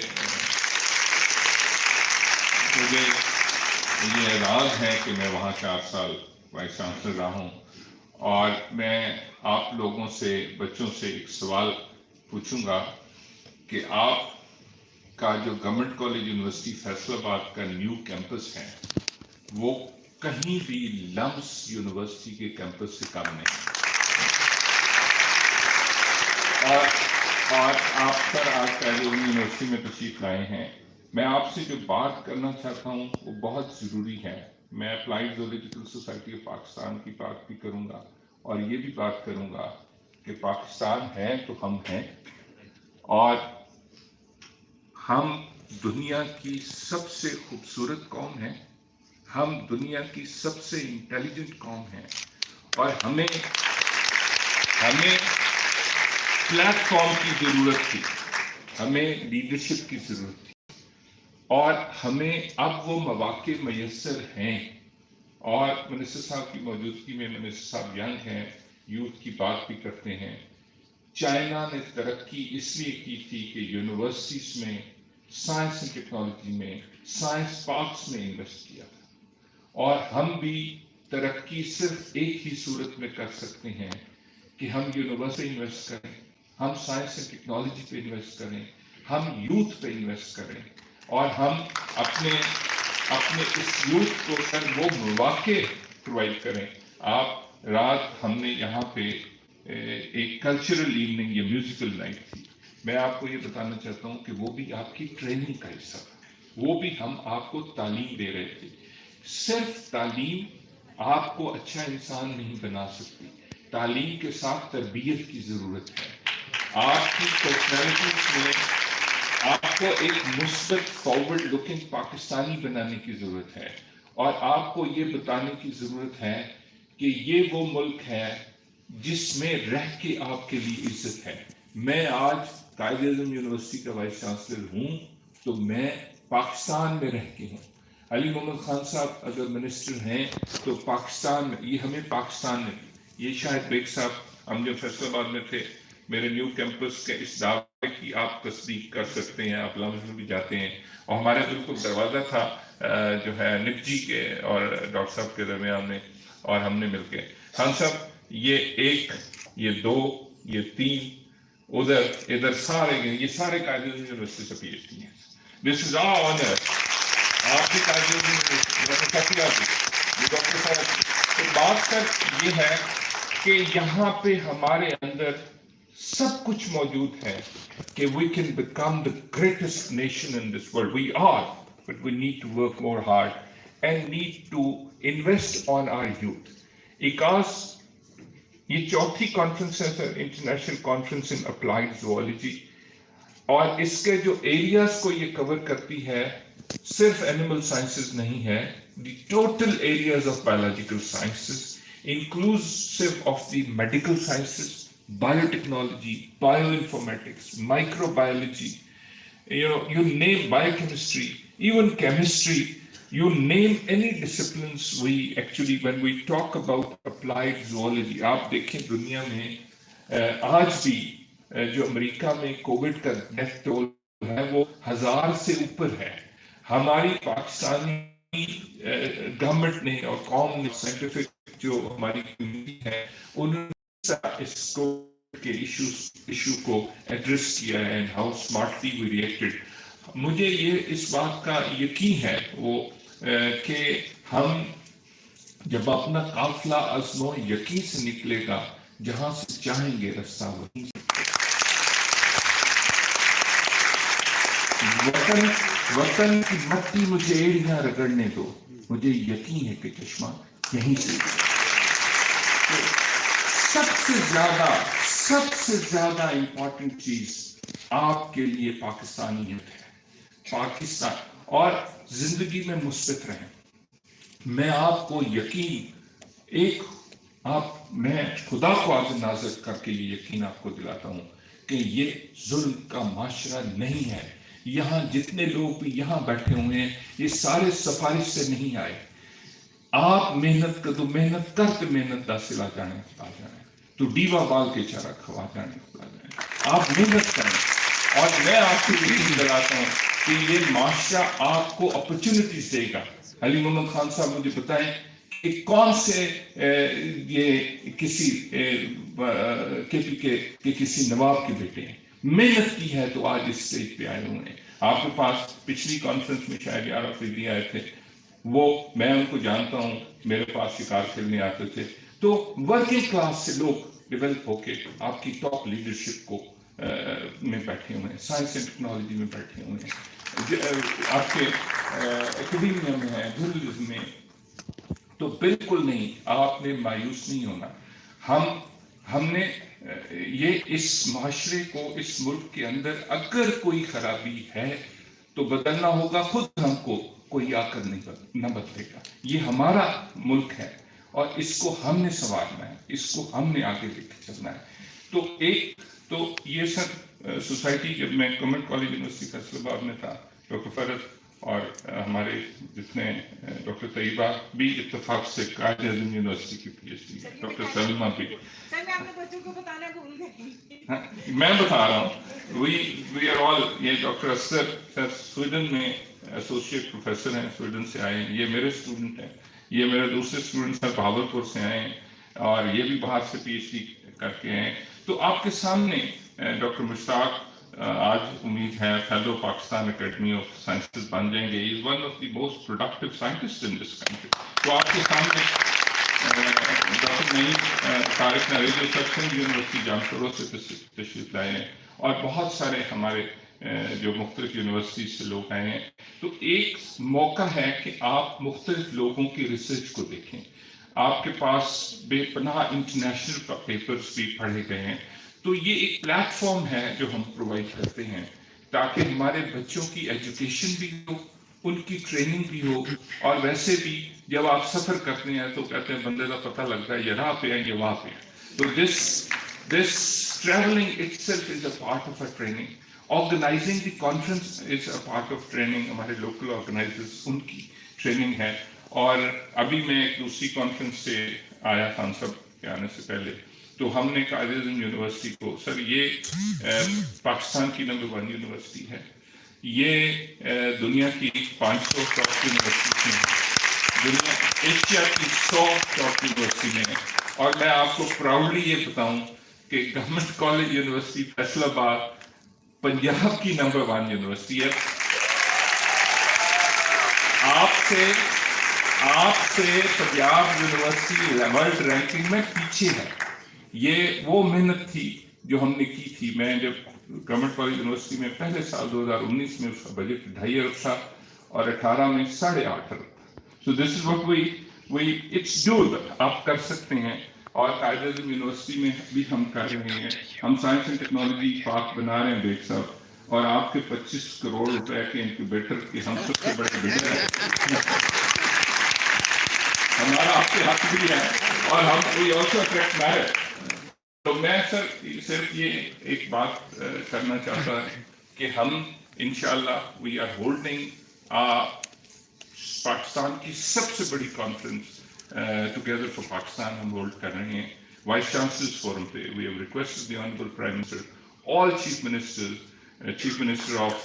ये एज़ाज़ है कि मैं वहाँ 4 साल वाइस चांसलर रहा हूँ, और मैं आप लोगों से, बच्चों से एक सवाल पूछूंगा कि आप का जो गवर्नमेंट कॉलेज यूनिवर्सिटी फैसलाबाद का न्यू कैंपस है वो कहीं भी लम्स यूनिवर्सिटी के कैंपस से कम नहीं, और आप सर आज पहले यूनिवर्सिटी में तशरीफ लाए हैं। मैं आपसे जो बात करना चाहता हूँ वो बहुत ज़रूरी है। मैं applied zoological society of Pakistan की बात भी करूँगा, और ये भी बात करूँगा कि पाकिस्तान है तो हम हैं, और हम दुनिया की सबसे खूबसूरत कौम हैं, हम दुनिया की सबसे इंटेलिजेंट कौम हैं, और हमें प्लेटफॉर्म की ज़रूरत थी, हमें लीडरशिप की ज़रूरत थी, और हमें अब वो मौक़े मैसर हैं। और मिनिस्टर साहब की मौजूदगी में, मिनिस्टर साहब यंग हैं, यूथ की बात भी करते हैं। चाइना ने तरक्की इसलिए की थी कि यूनिवर्सिटीज़ में साइंस एंड टेक्नोलॉजी में, साइंस पार्क्स में इन्वेस्ट किया था, और हम भी तरक्की सिर्फ एक ही सूरत में कर सकते हैं कि हम यूनिवर्सिटी इन्वेस्ट करें, हम साइंस एंड टेक्नोलॉजी पे इन्वेस्ट करें, हम यूथ पे इन्वेस्ट करें, और हम अपने इस यूथ को सर वो मौके प्रोवाइड करें। आप रात हमने यहाँ पे एक कल्चरल इवनिंग या म्यूजिकल नाइट थी, मैं आपको ये बताना चाहता हूँ कि वो भी आपकी ट्रेनिंग का हिस्सा था, वो भी हम आपको तालीम दे रहे थे। सिर्फ तालीम आपको अच्छा इंसान नहीं बना सकती, तालीम के साथ तरबियत की ज़रूरत है। आपकी पर्सनैलिटी में आपको एक मुस्बत फॉरवर्ड लुकिंग पाकिस्तानी बनाने की ज़रूरत है, और आपको ये बताने की ज़रूरत है कि ये वो मुल्क है जिसमें रह के आपके लिए इज्जत है। मैं आज कायद-ए-आज़म यूनिवर्सिटी का वाइस चांसलर हूँ तो मैं पाकिस्तान में रह के हूँ। अली मोहम्मद खान साहब अगर मिनिस्टर हैं तो पाकिस्तान में, ये हमें पाकिस्तान में, ये शाहिद बेग साहब, हम जब फैसलाबाद में थे, मेरे न्यू कैंपस के इस दावे की आप तस्दीक कर सकते हैं, आप लम्स में भी जाते हैं, और हमारे बिल्कुल दरवाज़ा था जो है निक जी के और डॉक्टर साहब के दरमियान में, और हमने मिलके खान साहब ये 1, ये 2, ये 3, उधर इधर सारे ये सारे कायदे यूनिवर्सिटी से PhD हैं। दिस इज आवर ऑनर, आपकी कायदे यूनिवर्सिटी डॉक्टर साहब। तो बात कर ये है कि यहाँ पे हमारे अंदर सब कुछ मौजूद है कि we can become the greatest nation in this world. We are, but we need to work more hard. and need to invest on our youth. ICAZ ये चौथी कॉन्फ्रेंस है sir, international conference in applied zoology, और इसके जो areas को ये cover करती है सिर्फ एनिमल साइंसेस नहीं है, the total areas of biological sciences inclusive of the medical sciences, biotechnology, bioinformatics, microbiology, you name biochemistry, even chemistry, you name any disciplines. We actually, when we talk about applied zoology, आप देखें दुनिया में आज भी जो America में Covid का death toll है वो 1000 से ऊपर है. हमारी पाकिस्तानी गवर्नमेंट ने और कौम ने, साइंटिफिक जो हमारी कम्युनिटी है, उन्होंने इसको के इशू को एड्रेस किया है, and how smartly we reacted. मुझे ये इस बात का यकीन है वो कि हम जब अपना काफिला अज़्म यकीन से निकलेगा, जहां से चाहेंगे रास्ता वहीं. वतन की मट्टी मुझे एड़ियां रगड़ने दो, मुझे यकीन है कि चश्मा यहीं से. सबसे ज्यादा इंपॉर्टेंट चीज आपके लिए पाकिस्तानियत है. पाकिस्तान और जिंदगी में मुस्बित रहें. मैं आपको मैं खुदा को आज नाज़र करके ये यकीन आपको दिलाता हूँ कि ये जुल्म का माशरा नहीं है. यहाँ जितने लोग भी यहाँ बैठे हुए हैं, ये सारे सिफारिश से नहीं आए. आप मेहनत कर दो, मेहनत करके मेहनत हासिल आ जाने तो डीवा बाल के चारा खवा जाने. आप मेहनत करें, और मैं आपको यकीन दिलाता हूँ कि ये माशरा आपको अपॉर्चुनिटीज देगा. अली मोहम्मद खान साहब मुझे बताएं कि कौन से ये किसी केपी के किसी नवाब के बेटे हैं, मेहनत की है तो आज इस स्टेज पे आए हुए हैं. आपके पास पिछली कॉन्फ्रेंस में शायद 11 फरवरी आए थे, वो मैं उनको जानता हूँ, मेरे पास शिकार खेलने आते थे. तो वर्किंग क्लास से लोग डेवलप होके आपकी टॉप लीडरशिप को में बैठे हुए हैं, साइंस एंड टेक्नोलॉजी में बैठे हुए हैं, आपके एकेडमिया में है, जर्नलिज्म में. तो बिल्कुल नहीं, आपने मायूस नहीं होना. हमने ये इस माशरे को, इस मुल्क के अंदर अगर कोई खराबी है तो बदलना होगा. खुद हमको कोई आकर न बदलेगा. ये हमारा मुल्क है और इसको हमने संवारना है, इसको हमने आगे लेके चलना है. तो ये सर सोसाइटी, जब मैं गवर्नमेंट कॉलेज यूनिवर्सिटी फैसलाबाद में था, डॉक्टर फरद और हमारे जितने डॉक्टर तैयबा भी इत्तेफाक से कायदे आज़म यूनिवर्सिटी की PhD, डॉक्टर सलीमा भी. मैं बता रहा हूँ, वी आर ऑल, ये डॉक्टर असर सर स्वीडन में एसोसिएट प्रोफेसर हैं, स्वीडन से आए हैं. ये मेरे स्टूडेंट हैं. ये मेरे दूसरे स्टूडेंट सर भावलपुर से आए हैं, और ये भी बाहर से PhD करके हैं. तो आपके सामने डॉक्टर मुश्ताक आज उम्मीद है fellow Pakistan academy of sciences बन जाएंगे. Is one of the most productive scientist in this country. तो आपके सामने डॉक्टर नईम तारिक नरेंद्र सर यूनिवर्सिटी जामशोरों से तशरीफ लाए हैं, और बहुत सारे हमारे जो मुख्तलिफ यूनिवर्सिटी से लोग आए हैं. तो एक मौका है कि आप मुख्तलिफ लोगों की रिसर्च को देखें. आपके पास बेपनाह इंटरनेशनल पेपर्स भी पढ़े गए हैं. तो ये एक प्लेटफॉर्म है जो हम प्रोवाइड करते हैं, ताकि हमारे बच्चों की एजुकेशन भी हो, उनकी ट्रेनिंग भी हो. और वैसे भी जब आप सफ़र करते हैं तो कहते हैं बंदे का पता लगता है, ये यहाँ पे है, ये वहाँ पे है. तो this travelling itself is a part of a training. Organizing the conference is a part of training. हमारे लोकल ऑर्गेनाइजर्स, उनकी ट्रेनिंग है. और अभी मैं एक दूसरी कॉन्फ्रेंस से आया था, सब के आने से पहले, तो हमने कायदे आज़म यूनिवर्सिटी को, सर ये पाकिस्तान की नंबर 1 यूनिवर्सिटी है, ये दुनिया की 500 टॉप यूनिवर्सिटी में, दुनिया एशिया की 100 टॉप यूनिवर्सिटी में है. और मैं आपको प्राउडली ये बताऊं कि government college university Faisalabad Punjab की नंबर 1 यूनिवर्सिटी है. आपसे पंजाब यूनिवर्सिटी वर्ल्ड रैंकिंग में पीछे है. ये वो मेहनत थी जो हमने की थी. मैं जब गवर्नमेंट कॉलेज यूनिवर्सिटी में पहले साल 2019 में उसका बजट 2.5 अरब था और 18 में 8.5 अरब था. So this is what it's doable. आप कर सकते हैं और कायदे-ए-आज़म यूनिवर्सिटी में भी हम कर रहे हैं. हम साइंस एंड टेक्नोलॉजी पार्क बना रहे हैं बेग साहब, और आपके 25 करोड़ रुपए के इंक्यूबेटर के हम सबसे बड़े बिल्डर हैं. हमारा आपके हक भी है और हम वी आल्सो अट्रैक्ट मैरिट. तो मैं सर सिर्फ ये एक बात करना चाहता कि हम इंशाल्लाह वी आर होल्डिंग पाकिस्तान की सबसे बड़ी कॉन्फ्रेंस टुगेदर फॉर पाकिस्तान हम होल्ड कर रहे हैं वाइस चांसलर्स फोरम पे. We have requested the honourable prime minister, all chief ministers, chief minister of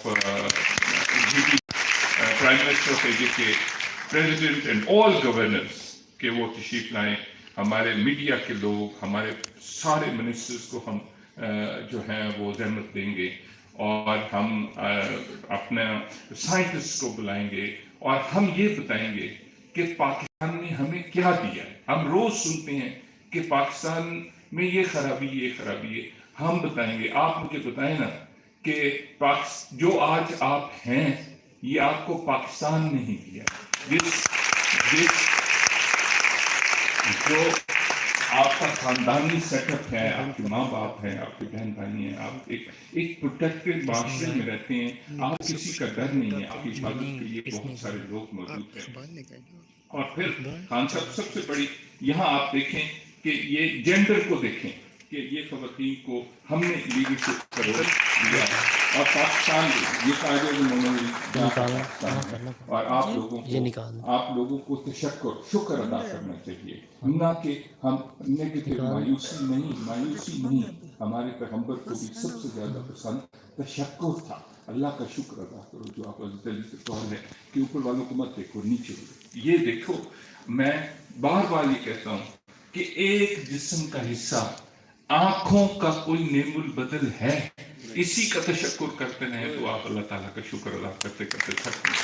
prime minister of AJK, president and all governors के वो तशरीफ लाएं. हमारे मीडिया के लोग, हमारे सारे मिनिस्टर्स को हम जो हैं वो जहमत देंगे और हम अपने साइंटिस्ट को बुलाएंगे और हम ये बताएंगे कि पाकिस्तान ने हमें क्या दिया. हम रोज सुनते हैं कि पाकिस्तान में ये खराबी है. हम बताएंगे, आप मुझे बताएं ना कि जो आज आप हैं ये आपको पाकिस्तान ने ही दिया. जो आपका खानदानी सेटअप है, आपके माँ बाप हैं, आपके बहन भाई हैं, आप एक प्रोटेक्टेड माशरे में रहते हैं, आप किसी का डर नहीं है, आपकी हिफाजत के लिए बहुत सारे लोग मौजूद हैं. और फिर खान साहब सबसे बड़ी यहाँ आप देखें कि ये जेंडर को देखें कि ये खवातीन को हमने लीडरशिप करोड़ दिया और पाकिस्तान ये और आप लोगों को शुक्र अदा करना चाहिए, ना कि हम नेगेटिव मायूसी नहीं. हमारे पैगंबर को भी सबसे ज्यादा पसंद तशक्कुर था. अल्लाह का शुक्र अदा करो जो आप हज़रत कौल है कि ऊपर वालों को मत देखो, नीचे ये देखो. मैं बार बार ये कहता हूँ कि एक जिस्म का हिस्सा आंखों का कोई नेमुल बदल है, इसी का तशक्कुर करते रहे तो आप अल्लाह ताला का शुक्र अदा करते करते थक नहीं.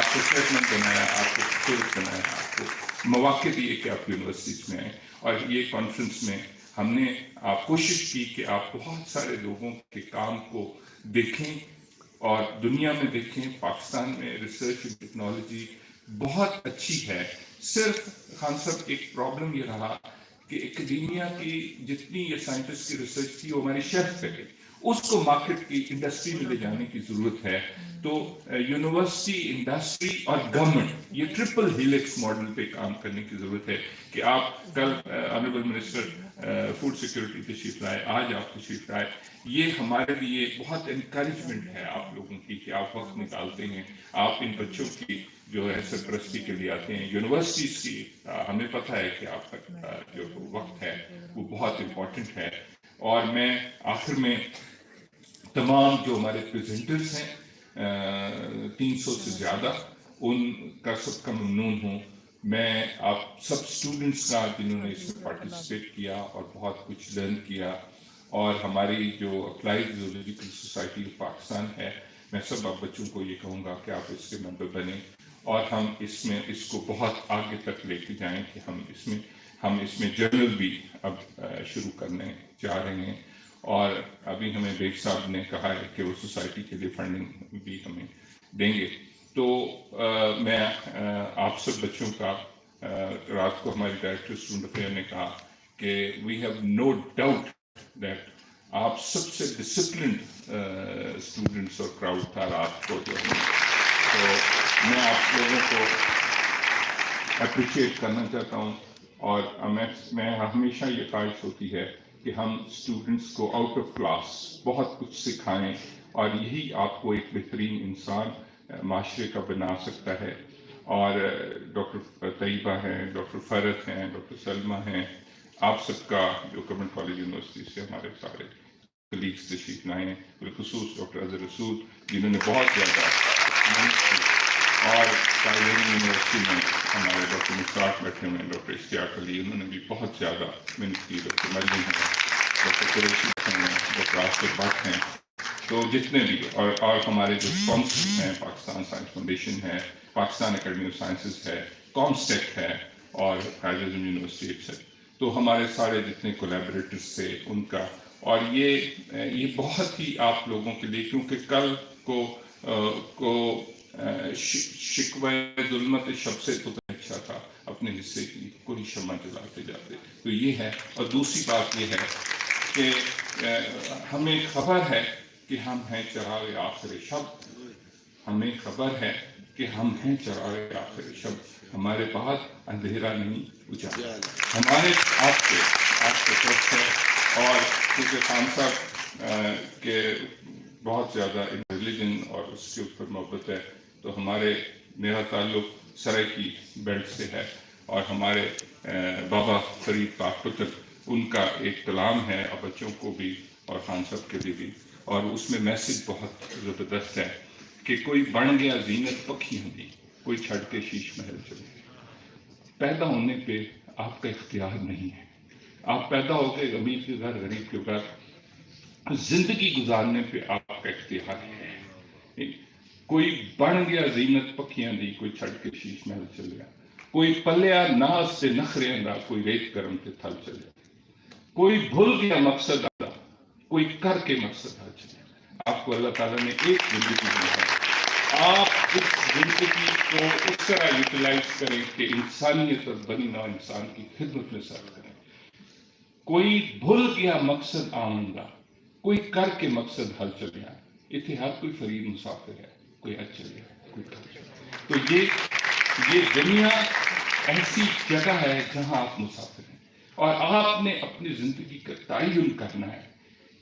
आपको सेटलमेंट बनाया, आपको खूबसूरत बनाया, आपको मौके दिए कि आप यूनिवर्सिटीज में आए. और ये कॉन्फ्रेंस में हमने कोशिश की कि आप बहुत सारे लोगों के काम को देखें और दुनिया में देखें. पाकिस्तान में रिसर्च एंड टेक्नोलॉजी बहुत अच्छी है. सिर्फ खान साहब एक प्रॉब्लम ये रहा कि एकेडमिया की जितनी ये साइंटिस्ट की रिसर्च थी वो हमारी शेल्फ पे गई. उसको मार्केट की इंडस्ट्री में ले जाने की जरूरत है. तो यूनिवर्सिटी, इंडस्ट्री और गवर्नमेंट ये ट्रिपल हेलिक्स मॉडल पे काम करने की जरूरत है कि आप कल ऑनरेबल मिनिस्टर फूड सिक्योरिटी तशरीफ लाए, आज आप तशरीफ लाए. ये हमारे लिए बहुत इनकरेजमेंट है आप लोगों की कि आप वक्त निकालते हैं, आप इन बच्चों की जो है सरपरस्ती के लिए आते हैं. यूनिवर्सिटीज की हमें पता है कि आपका जो वक्त है वो बहुत इम्पोर्टेंट है. और मैं आखिर में तमाम जो हमारे प्रेजेंटर्स हैं 300 से ज़्यादा, उनका सबका ममनून हूँ. मैं आप सब स्टूडेंट्स का जिन्होंने इसमें पार्टिसिपेट किया और बहुत कुछ लर्न किया. और हमारी जो applied zoological society of Pakistan है, मैं सब आप बच्चों को ये कहूँगा कि आप इसके मेंबर बने और हम इसको बहुत आगे तक लेके जाएं कि हम इसमें जर्नल भी अब शुरू करने जा रहे हैं. और अभी हमें बेग साहब ने कहा है कि वो सोसाइटी के लिए फंडिंग भी हमें देंगे. तो मैं आप सब बच्चों का रात को हमारे डायरेक्टर स्टूडेंट अफेयर ने कहा कि we have no doubt that आप सबसे डिसिप्लिन्ड स्टूडेंट्स और क्राउड था रात को जो है. तो मैं आप लोगों को अप्रिशिएट करना चाहता हूँ. और मैं हमेशा ये ख्वाहिश होती है कि हम स्टूडेंट्स को आउट ऑफ क्लास बहुत कुछ सिखाएं और यही आपको एक बेहतरीन इंसान माशरे का बना सकता है. और डॉक्टर तैयबा हैं, डॉक्टर फरत हैं, डॉक्टर सलमा हैं, आप सबका जो गवर्नमेंट कॉलेज यूनिवर्सिटी से हमारे सारे कलीग्स तशरीफ लाए हैं, बिलखुसूस डॉक्टर अजहर रसूल जिन्होंने बहुत ज़्यादा मेहनत की. और यूनिवर्सिटी में हमारे डॉक्टर मुश्ताक बैठे हुए हैं, डॉक्टर इश्तियाक अली, उन्होंने भी बहुत ज़्यादा मेहनत की. डॉक्टर मरियम हैं, डॉक्टर कुरैशी हैं, डॉक्टर आसिफ भट्ट हैं. तो जितने भी और हमारे जो स्पॉन्सर्स हैं, पाकिस्तान साइंस फाउंडेशन है, पाकिस्तान एकेडमी ऑफ साइंसेज है, कॉमस्टेक है और ICAZ यूनिवर्सिटी है. तो हमारे सारे जितने कोलैबोरेटर्स थे उनका. और ये बहुत ही आप लोगों के लिए, क्योंकि कल को شکوہ ظلمت شب سے تو اچھا تھا اپنے حصے کی کوئی شمع جلاتے جاتے. تو یہ ہے. اور دوسری بات یہ ہے کہ ہمیں خبر ہے کہ ہم ہیں چراغ آخر شب. ہمیں خبر ہے کہ ہم ہیں چراغ آخر شب. ہمارے بعد اندھیرا نہیں اجالا. ہمارے آپ کے طرف ہے. اور کیونکہ خان صاحب کے بہت زیادہ ریلیجن اور اس کے اوپر محبت ہے تو میرا تعلق سرائے کی بیلٹ سے ہے. اور ہمارے بابا فرید پاک پتر ان کا ایک کلام ہے اور بچوں کو بھی اور خان صاحب کے لیے بھی. اور اس میں میسج بہت زبردست ہے کہ کوئی بن گیا زینت پکھیوں دی کوئی چھڑ کے شیش محل چلے. پیدا ہونے پہ آپ کا اختیار نہیں ہے. آپ پیدا ہو کے امیر کے گھر غریب کے گھر. زندگی گزارنے پہ آپ کا اختیار ہے. کوئی بن گیا زینت پکھیاں دی کوئی چھڑ کے شیش محل چلے. کوئی پلیا ناز سے نخرے دا کوئی ریت کرم کے تھل چلے. کوئی بھول گیا مقصد آدھا کوئی کر کے مقصد آ چلے. آپ کو اللہ تعالیٰ نے ایک زندگی دی ہے. آپ اس زندگی کو اس طرح یوٹیلائز کریں کہ انسانیت اور بنی نوع انسان کی خدمت میں صرف کریں. کوئی بھول گیا مقصد آمندہ کوئی کر کے مقصد حل چلے. اتحاد کوئی فرید مسافر ہے کوئی حج چلے کوئی کر چلے. تو یہ دنیا ایسی جگہ ہے جہاں آپ مسافر ہیں اور آپ نے اپنی زندگی کا تعین کرنا ہے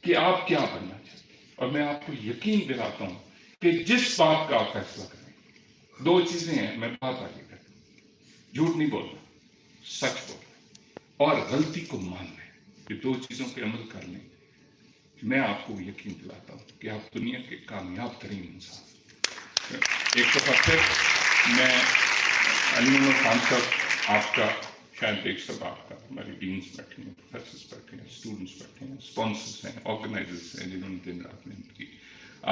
کہ آپ کیا بننا چاہتے ہیں. اور میں آپ کو یقین دلاتا ہوں کہ جس بات کا آپ فیصلہ کریں دو چیزیں ہیں. میں بات آگے کرتا ہوں. جھوٹ نہیں بولنا سچ بولنا اور غلطی کو ماننا. یہ دو چیزوں پہ عمل کر لیں. میں آپ کو یقین دلاتا ہوں کہ آپ دنیا کے کامیاب ترین انسان. ایک دفعہ پھر میں علی محمد خان صاحب آپ کا شاید ایک سب آپ کا ہماری ڈینس بیٹھے ہیں پروفیسرس بیٹھے ہیں اسٹوڈنٹس بیٹھے ہیں اسپانسرس ہیں آرگنائزرس ہیں جنہوں نے دن رات محنت کی.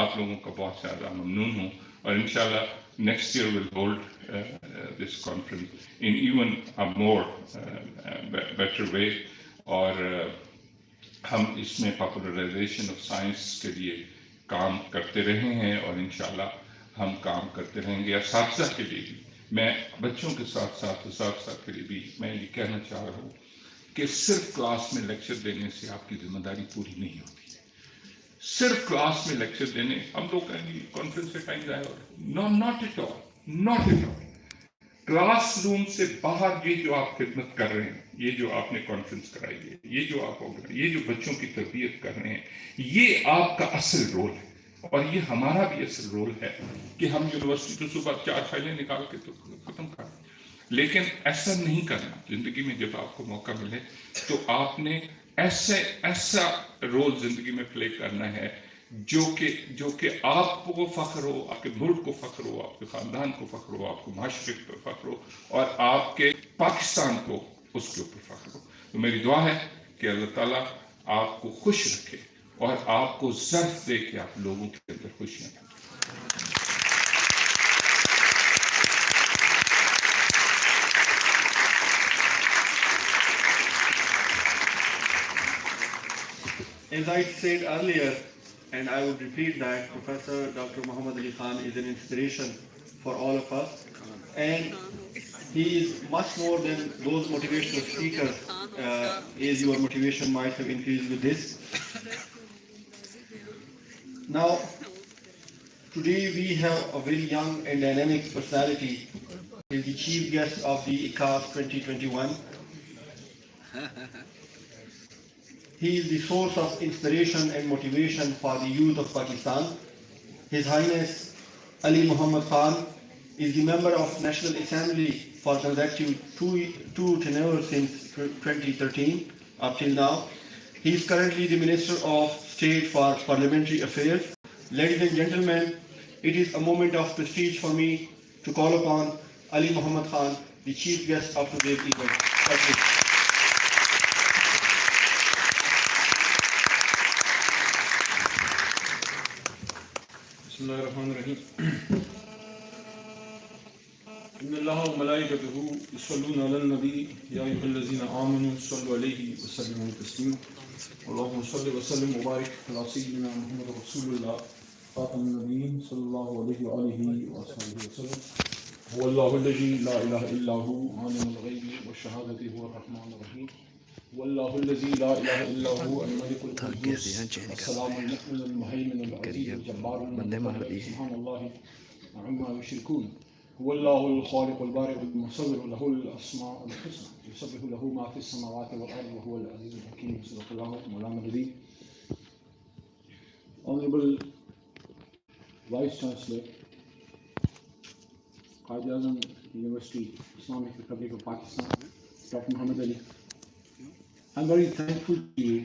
آپ لوگوں کا بہت زیادہ ممنون ہوں. اور انشاءاللہ next year will hold this conference in even a more better way. اور ہم اس میں پاپولرائزیشن آف سائنس کے لیے کام کرتے رہے ہیں اور انشاءاللہ ہم کام کرتے رہیں گے. اساتذہ کے لیے بھی میں بچوں کے ساتھ ساتھ اساتذہ کے لیے بھی میں یہ کہنا چاہ رہا ہوں کہ صرف کلاس میں لیکچر دینے سے آپ کی ذمہ داری پوری نہیں ہوتی. صرف کلاس میں لیکچر دینے ہم لوگ کہیں گے کانفرنس سے ٹائم ضائع ہو رہا. Not at all. Classroom سے باہر یہ جو آپ خدمت کر رہے ہیں یہ جو آپ نے کانفرنس کرائی ہے یہ جو آپ یہ جو بچوں کی تربیت کر رہے ہیں یہ آپ کا اصل رول ہے. اور یہ ہمارا بھی اصل رول ہے کہ ہم یونیورسٹی تو صبح 4 فائلیں نکال کے تو ختم کر دیں. لیکن ایسا نہیں کرنا. زندگی میں جب آپ کو موقع ملے تو آپ نے ایسا رول زندگی میں پلے کرنا ہے جو کہ آپ کو فخر ہو آپ کے ملک کو فخر ہو آپ کے خاندان کو فخر ہو آپ کو معاشرے پر فخر ہو اور آپ کے پاکستان کو اس کے اوپر فخر ہو. تو میری دعا ہے کہ اللہ تعالیٰ آپ کو خوش رکھے اور آپ کو ظرف دے کہ آپ لوگوں کے اندر خوشیاں ہیں. As I said earlier, and I would repeat that Professor Dr. Muhammad Ali Khan is an inspiration for all of us, and he is much more than those motivational speakers, as your motivation might have increased with this. Now, today we have a very young and dynamic personality. He is the chief guest of the ICAZ-2021. He is the source of inspiration and motivation for the youth of Pakistan. His Highness Ali Muhammad Khan is the member of National Assembly for consecutive two tenures since 2013 up till now. He is currently the Minister of State for Parliamentary Affairs. Ladies and gentlemen, it is a moment of prestige for me to call upon Ali Muhammad Khan, the chief guest of today's event. Thank you. بسم الله الرحمن الرحيم. إن الله وملائكته يصلون على النبي يا أيها الذين آمنوا صلوا عليه وسلموا تسليما. اللهم صل وسلم وبارك على سيدنا محمد رسول الله خاتم النبيين صلى الله عليه وآله وصحبه وسلم. هو الله الذي لا إله إلا هو عالم الغيب والشهادة هو الرحمن الرحيم. هو الله الذي لا إله إلا هو الملك القدوس السلام المؤمن المهيمن العزيز الجبار المتكبر سبحان الله عما يشركون. هو الله الخالق البارئ المصور له الأسماء الحسنى يسبح له ما في السماوات والأرض وهو العزيز الحكيم. صدق الله مولانا العظيم. Honorable Vice Chancellor, ICAZ University, Islamic Republic of Pakistan, Dr. Muhammad Ali, I'm very thankful to you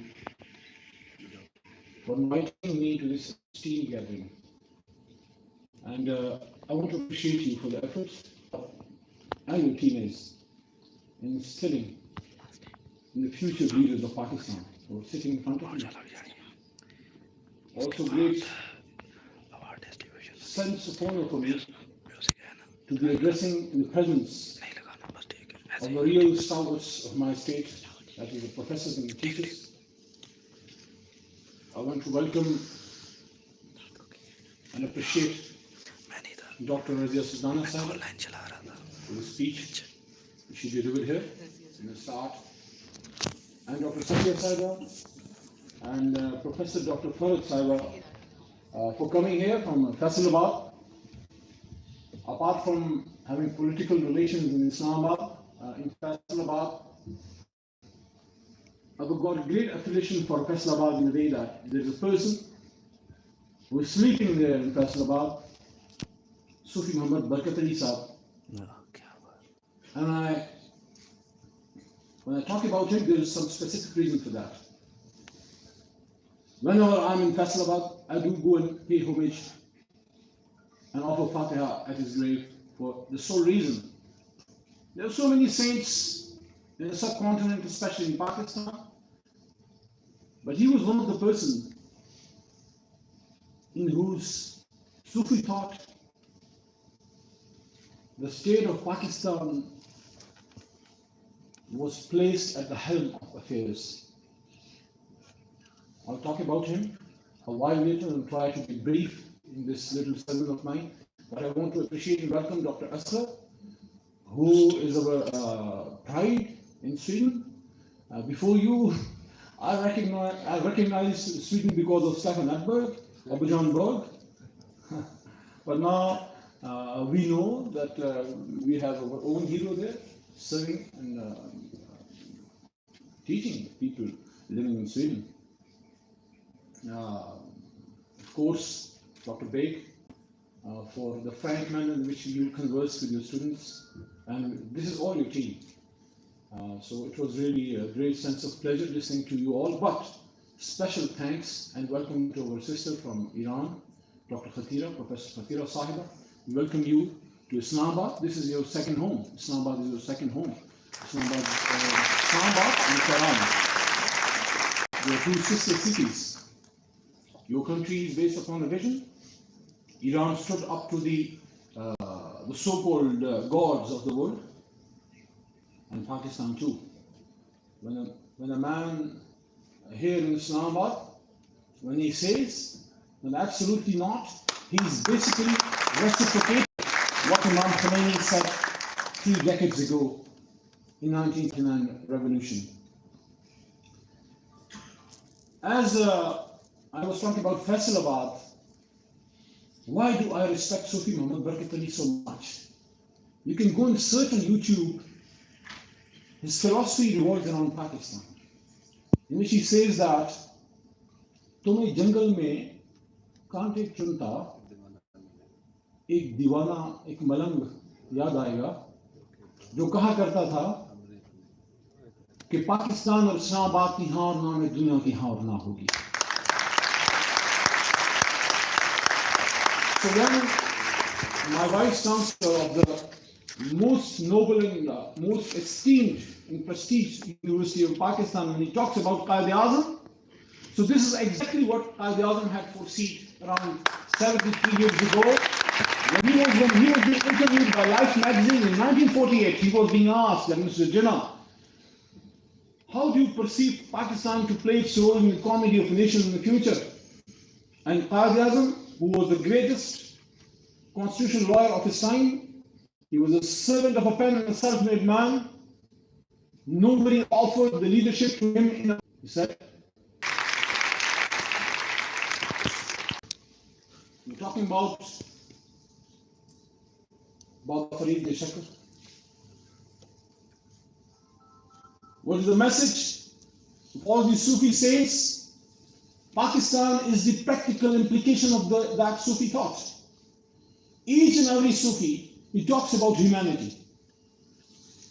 for inviting me to this esteemed gathering. And I want to appreciate you for the efforts and your teammates in instilling in the future leaders of Pakistan who are sitting in front of you. Also great sense of honor for me to be addressing in the presence of the real stalwarts of my state, that is the professors and the teachers. I want to welcome and appreciate Dr. Razia Sultana Sahib for the speech she delivered here in the start, and Dr. Satya Sahib and Professor Dr. Farad Sahib for coming here from Faisalabad. Apart from having political relations in Islamabad, in Faisalabad, I've got a great affiliation for Faisalabad in the way that there's a person who is sleeping there in Faisalabad, Sufi Muhammad Barkat Ali Sahib. And when I talk about him, there is some specific reason for that. Whenever I'm in Faisalabad, I do go and pay homage and offer Fatiha at his grave for the sole reason. There are so many saints in the subcontinent, especially in Pakistan, but he was one of the persons in whose Sufi thought the state of Pakistan was placed at the helm of affairs. I'll talk about him a while later and try to be brief in this little sermon of mine. But I want to appreciate and welcome Dr. Asra, who is our pride in Sweden. Before you, I recognize Sweden because of Stefan Edberg, Abidjan Berg. But now we know that we have our own hero there, serving and teaching people living in Sweden. Of course, Dr. Baig, for the frank manner in which you converse with your students, and this is all your team. So it was really a great sense of pleasure listening to you all, but special thanks and welcome to our sister from Iran, Dr. Khatira, Professor Khatira Sahiba. We welcome you to Islamabad. This is your second home. Islamabad is your second home. Islamabad and Tehran. They are two sister cities. Your country is based upon a vision. Iran stood up to the so-called gods of the world, and Pakistan too. When a man here in Islamabad, when he says, then absolutely not, he's basically reciprocating what Imam Khomeini said 3 decades ago in 1929 revolution. As I was talking about Faisalabad, why do I respect Sufi Muhammad Barkat Ali so much? You can go and search on YouTube. His philosophy revolves around Pakistan, in which he says that तुम्हें जंगल में कांटे चुनता एक दीवाना एक मलंग याद आएगा जो कहा करता था कि पाकिस्तान और इस्लामाबाद की हार ना में दुनिया की हार ना होगी. So when my vice chancellor of the most noble and most esteemed in prestige University of Pakistan, when he talks about ICAZ-2021, so this is exactly what ICAZ-2021 had foreseen around 73 years ago. When he was being interviewed by Life magazine in 1948, he was being asked, like Mr. Jinnah, how do you perceive Pakistan to play its role in the economy of nations in the future? And ICAZ-2021 who was the greatest constitutional lawyer of his time. He was a servant of a pen and a self-made man. Nobody offered the leadership to him. He said, we're talking about Farid Shakr. What is the message of all these Sufi saints? Pakistan is the practical implication of that Sufi thought. Each and every Sufi, he talks about humanity.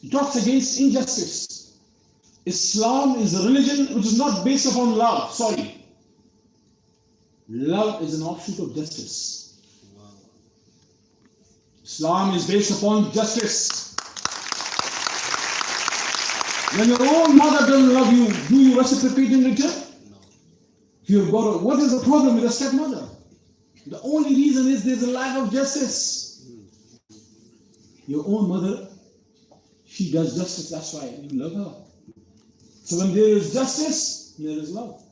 He talks against injustice. Islam is a religion which is not based upon love. Sorry. Love is an offshoot of justice. Islam is based upon justice. When your own mother doesn't love you, do you reciprocate in return? No. You've got what is the problem with a stepmother? The only reason is there's a lack of justice. Your own mother, she does justice, that's why you love her. So when there is justice, there is love.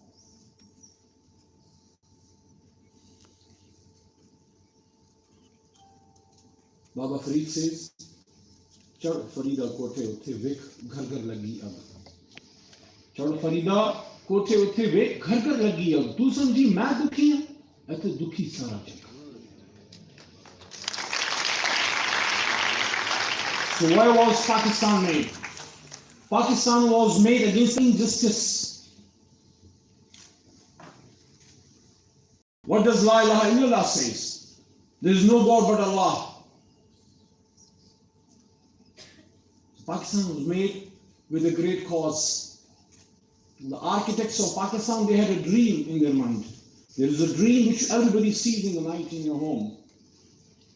Baba Farid says, Chad Farida kote utthe vek ghar ghar lagi ab. Chad Farida kote utthe vek ghar ghar lagi ab. Tu samjhi main dukhi hu, aise dukhi sara jaga. So why was Pakistan made? Pakistan was made against injustice. What does La ilaha illallah says? There is no God but Allah. Pakistan was made with a great cause. The architects of Pakistan, they had a dream in their mind. There is a dream which everybody sees in the night in your home.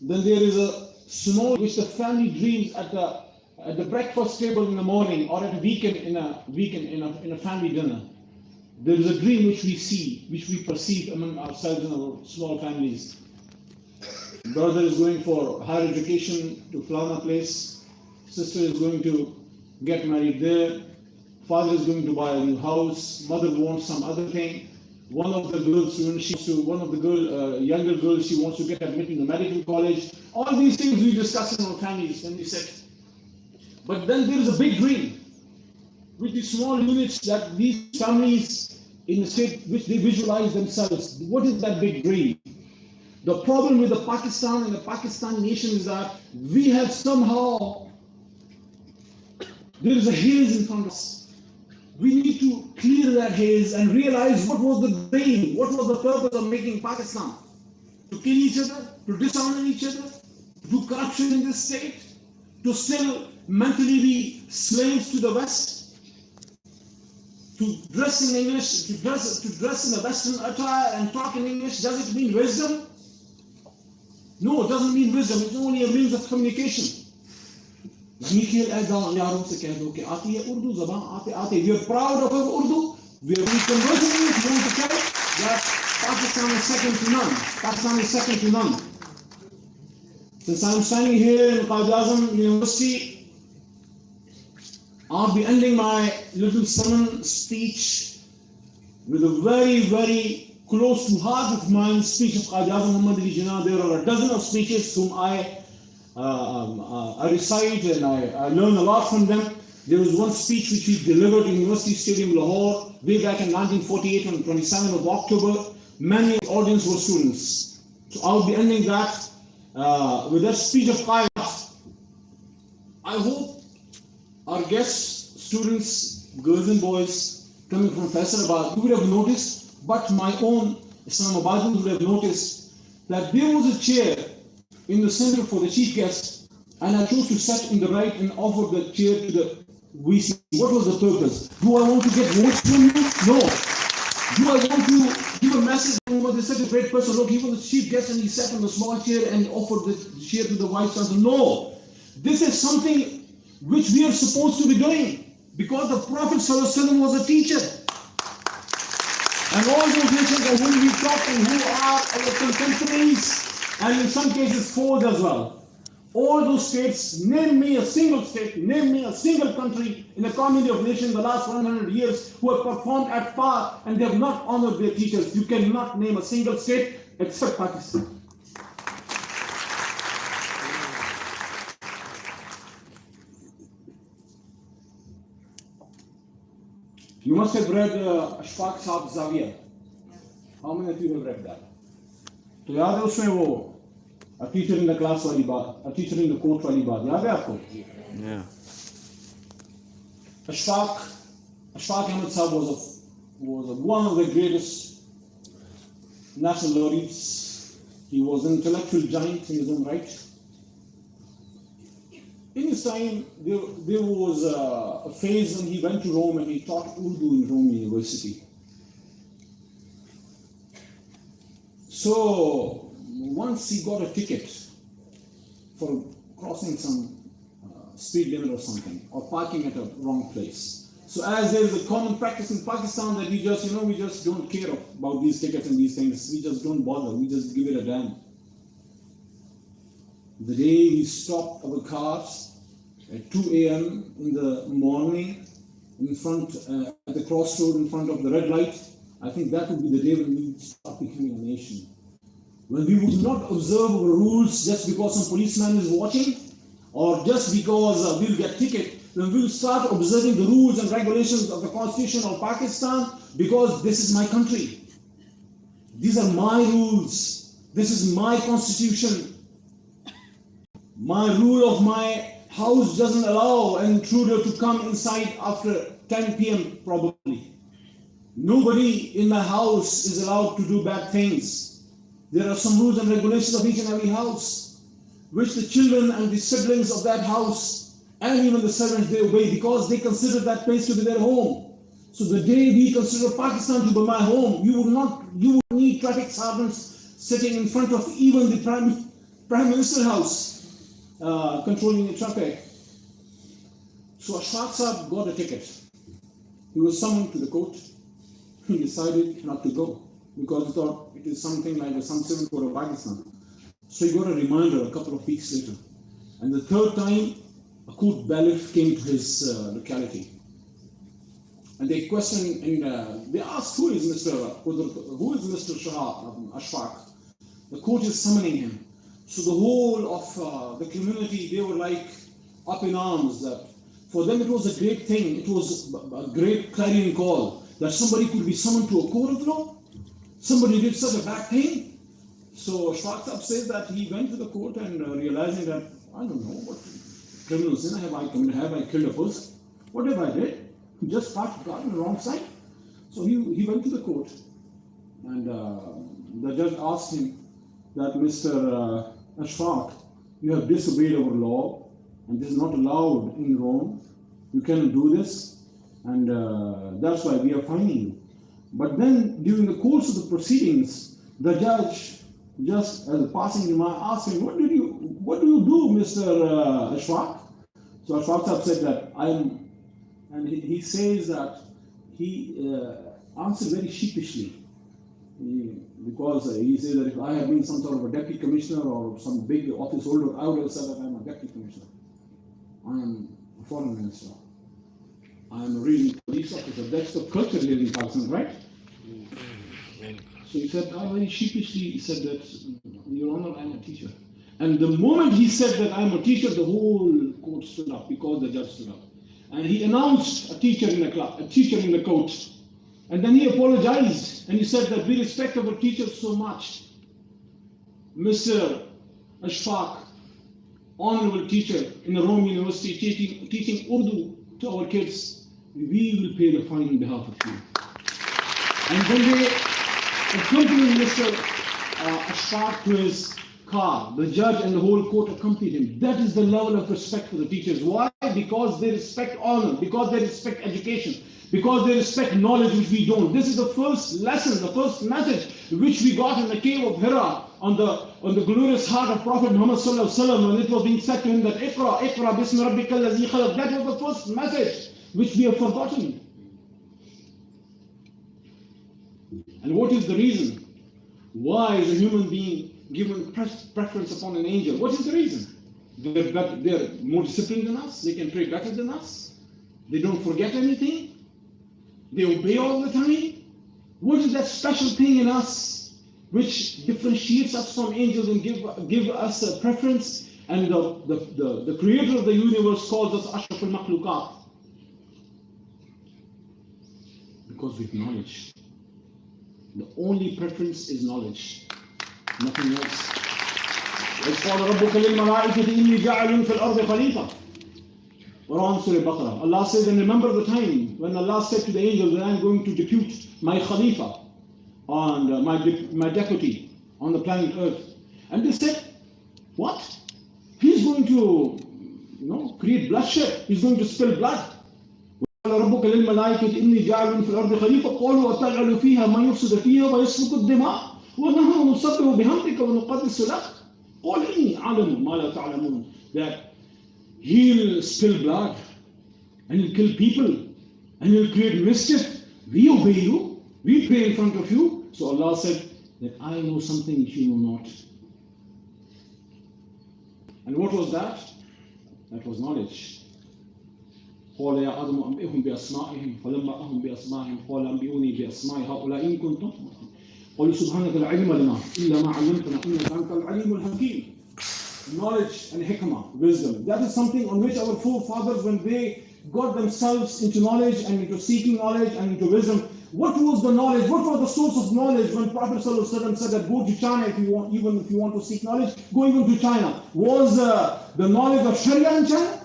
Then there is a snow which the family dreams at the breakfast table in the morning, or at a weekend in a family dinner. There is a dream which we see, which we perceive among ourselves in our small families. Brother is going for higher education to Flana place. Sister is going to get married there. Father is going to buy a new house. Mother wants some other thing. One of the girls, younger girls, she wants to get admitted in the medical college. All these things we discuss in our families when we sit. But then there is a big dream with the small units that these families in the state which they visualize themselves. What is that big dream? The problem with the Pakistan and the Pakistani nation is that we have somehow, there is a haze in front of us. We need to clear that haze and realize what was the dream, what was the purpose of making Pakistan. To kill each other, to dishonor each other, to do corruption in this state, to still mentally be slaves to the West, to dress in English, to dress in a Western attire and talk in English. Does it mean wisdom? No, it doesn't mean wisdom. It's only a means of communication. We are proud of our Urdu. We are conversing it. We want to tell that Pakistan is second to none. Pakistan is second to none. Since I'm standing here in ICAZ University, I'll be ending my little sermon speech with a very, very close to heart of mine speech of ICAZ Muhammad Ali Jinnah. There are a dozen of speeches whom I recite and I learn a lot from them. There was one speech which he delivered in University Stadium, Lahore, way back in 1948 on 27th of October. Many of the audience were students. So I'll be ending that with that speech of Qaidat. I hope our guests, students, girls and boys coming from Faisalabad, you would have noticed, but my own Islamabadians would have noticed that there was a chair in the center for the chief guest, and I chose to sit in the right and offer the chair to the VC. What was the purpose? Do I want to get votes from you? No. Do I want to give a message? Oh, there's such a great person. Look, he was the chief guest and he sat on the small chair and offered the chair to the vice chancellor. No. This is something which we are supposed to be doing because the Prophet ﷺ was a teacher. And all those nations of whom we talk and who are our contemporaries, and in some cases foes as well. all those states, name me a single state, name me a single country in the community of nations in the last 100 years who have performed at par and they have not honored their teachers. You cannot name a single state except Pakistan. You must have read Ashfaq Saab Zawiya. How many of you have read that? तो याद है उसमें वो a teacher in the class वाली बात, a teacher in the court वाली बात, याद है आपको? Yeah. Ashfaq Ahmed Saab was one of the greatest national laureates. He was an intellectual giant in his own right. In his time, there was a phase when he went to Rome and he taught Urdu in Rome University. So once he got a ticket for crossing some speed limit or something, or parking at a wrong place. So as there is a common practice in Pakistan that we just don't care about these tickets and these things. We just don't bother. We just give it a damn. The day we stopped our cars at 2 a.m. in the morning in front, at the crossroad in front of the red light, I think that would be the day when we would start becoming a nation. When we would not observe our rules just because some policeman is watching, or just because we'll get ticket, then we'll start observing the rules and regulations of the Constitution of Pakistan because this is my country. These are my rules. This is my Constitution. My rule of my house doesn't allow an intruder to come inside after 10 p.m. probably. Nobody in my house is allowed to do bad things. There are some rules and regulations of each and every house, which the children and the siblings of that house and even the servants, they obey because they consider that place to be their home. So the day we consider Pakistan to be my home, you would need traffic sergeants sitting in front of even the Prime Minister's house. Controlling the traffic. So Ashfaq Saab got a ticket. He was summoned to the court. He decided not to go because he thought it is something like the civil court of Pakistan. So he got a reminder a couple of weeks later. And the third time, a court bailiff came to his locality. And they questioned and they asked, who is Mr. Ashfaq? The court is summoning him. So the whole of the community, they were like up in arms that for them it was a great thing. It was a great clarion call that somebody could be summoned to a court of law. Somebody did such a bad thing. So Ashfaq Saab says that he went to the court and realizing that, I don't know, what criminal sin have I committed? Have I killed a person? What have I did? Just parked the car on the wrong side. So he went to the court and the judge asked him that Mr. Ashfaq, you have disobeyed our law and this is not allowed in Rome. You cannot do this and that's why we are fining you. But then during the course of the proceedings, the judge, just as a passing remark, asked him, what do you do, Mr. Ashfaq? So Ashfaq Saab said that and he says that he answered very sheepishly. Because he says that if I had been some sort of a deputy commissioner or some big office holder, I would have said that I am a deputy commissioner. I am a foreign minister. I am a regional police officer. That's the culture here in Pakistan, right? So he said, very sheepishly, he said that, Your Honor, I am a teacher. And the moment he said that I am a teacher, the whole court stood up because the judge stood up. And he announced a teacher in the court. And then he apologized and he said that we respect our teachers so much. Mr. Ashfaq, honorable teacher in the Rome University teaching Urdu to our kids, we will pay the fine on behalf of you. And then they accompanied Mr. Ashfaq to his car. The judge and the whole court accompanied him. That is the level of respect for the teachers. Why? Because they respect honor, because they respect education, because they respect knowledge which we don't. This is the first lesson, the first message which we got in the cave of Hira on the glorious heart of Prophet Muhammad sallallahu alaihi wasallam, when it was being said to him that Iqra bismi rabbikal ladzi khalaq. That was the first message which we have forgotten. And what is the reason? Why is a human being given preference upon an angel? What is the reason? They're more disciplined than us. They can pray better than us. They don't forget anything. They obey all the time. What is that special thing in us which differentiates us from angels and give us a preference? And the creator of the universe calls us Ashraf al-Makhluqat. Because with knowledge. The only preference is knowledge. Nothing else. إذ قال ربك للملائكة إني جاعل في الأرض خليفة. Quran Surah Baqarah. Allah says, and remember the time when Allah said to the angels that I'm going to depute my Khalifa on my deputy on the planet Earth. And they said, what? He's going to create bloodshed. He's going to spill blood. قال ربك للملائكة إني جاعل في الأرض خليفة قالوا وتجعل فيها من يفسد فيها ويسفك الدماء ونحن نسبح بحمدك ونقدس لك قال إني أعلم ما لا تعلمون. That he'll spill blood and he'll kill people and he'll create mischief. We obey you. We pray in front of you. So Allah said that I know something which you know not. And what was that? That was knowledge. قال يا آدم أنبئهم بأسمائهم فلما أنبأهم بأسمائهم قال أنبئوني بأسماء هؤلاء إن كنتم قالوا سبحانك لا علم لنا إلا ما علمتنا إنك أنت العليم الحكيم. Knowledge and hikmah, wisdom. That is something on which our forefathers, when they got themselves into knowledge and into seeking knowledge and into wisdom, what was the knowledge? What was the source of knowledge when Prophet ﷺ said that go to China if you want, even if you want to seek knowledge, go even to China. Was the knowledge of Sharia in China?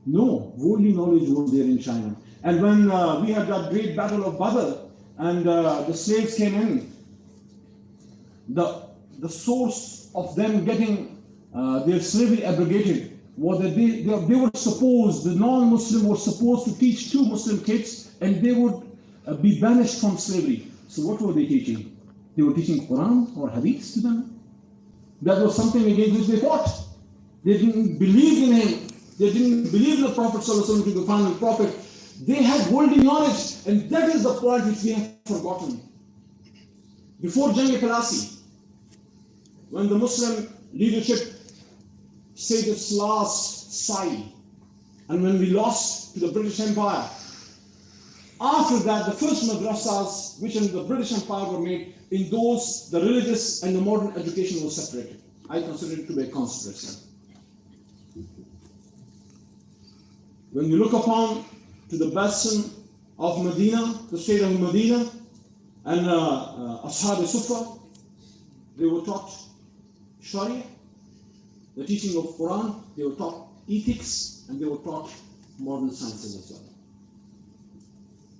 No, worldly knowledge was there in China. And when we had that great battle of Badr and the slaves came in, the source of them getting their slavery abrogated was that they were supposed, the non-Muslim was supposed to teach 2 Muslim kids and they would be banished from slavery. So what were they teaching? They were teaching Quran or Hadith to them. That was something against which they fought. They didn't believe in him. They didn't believe in the Prophet ﷺ to be the final prophet. They had worldly knowledge, and that is the point which we have forgotten. Before Jang-e-Palasi, when the Muslim leadership said its last sigh, and when we lost to the British Empire, after that, the first madrasas which in the British Empire were made, in those, the religious and the modern education was separated. I consider it to be a conspiracy. When you look upon to the basin of Medina, the state of Medina, and Ashab al-Sufa, they were taught Sharia, the teaching of Quran, they were taught ethics, and they were taught modern sciences as well.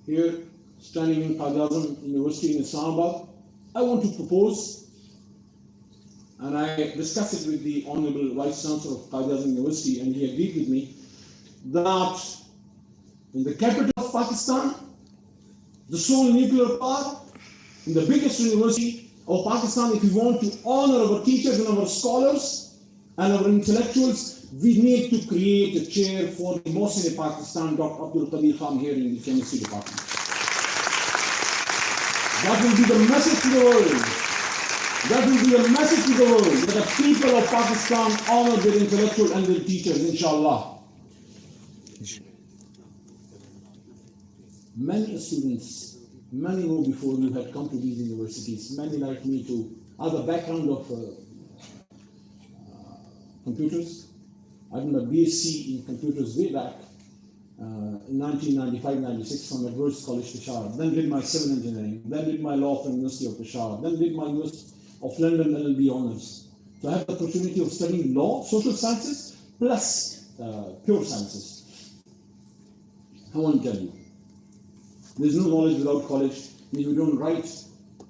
Here, standing in ICAZ University in Islamabad, I want to propose, and I discussed it with the Honorable Vice Chancellor of ICAZ University, and he agreed with me, that in the capital of Pakistan, the sole nuclear power, in the biggest university of Pakistan, if we want to honor our teachers and our scholars and our intellectuals, we need to create a chair for the Mohsin in Pakistan, Dr. Abdul Qadir Khan, here in the chemistry department. That will be the message to the world. That will be a message to the world that the people of Pakistan honor their intellectuals and their teachers, inshallah. Many students, many more before you had come to these universities, many like me too, have a background of computers. I did my BSc in computers way back in 1995-96 from Adverse College, Peshawar. Then did my civil engineering. Then did my law from University of Peshawar. Then did my University of London LLB honors. So I had the opportunity of studying law, social sciences, plus pure sciences. I want to tell you, there's no knowledge without college. If you don't write,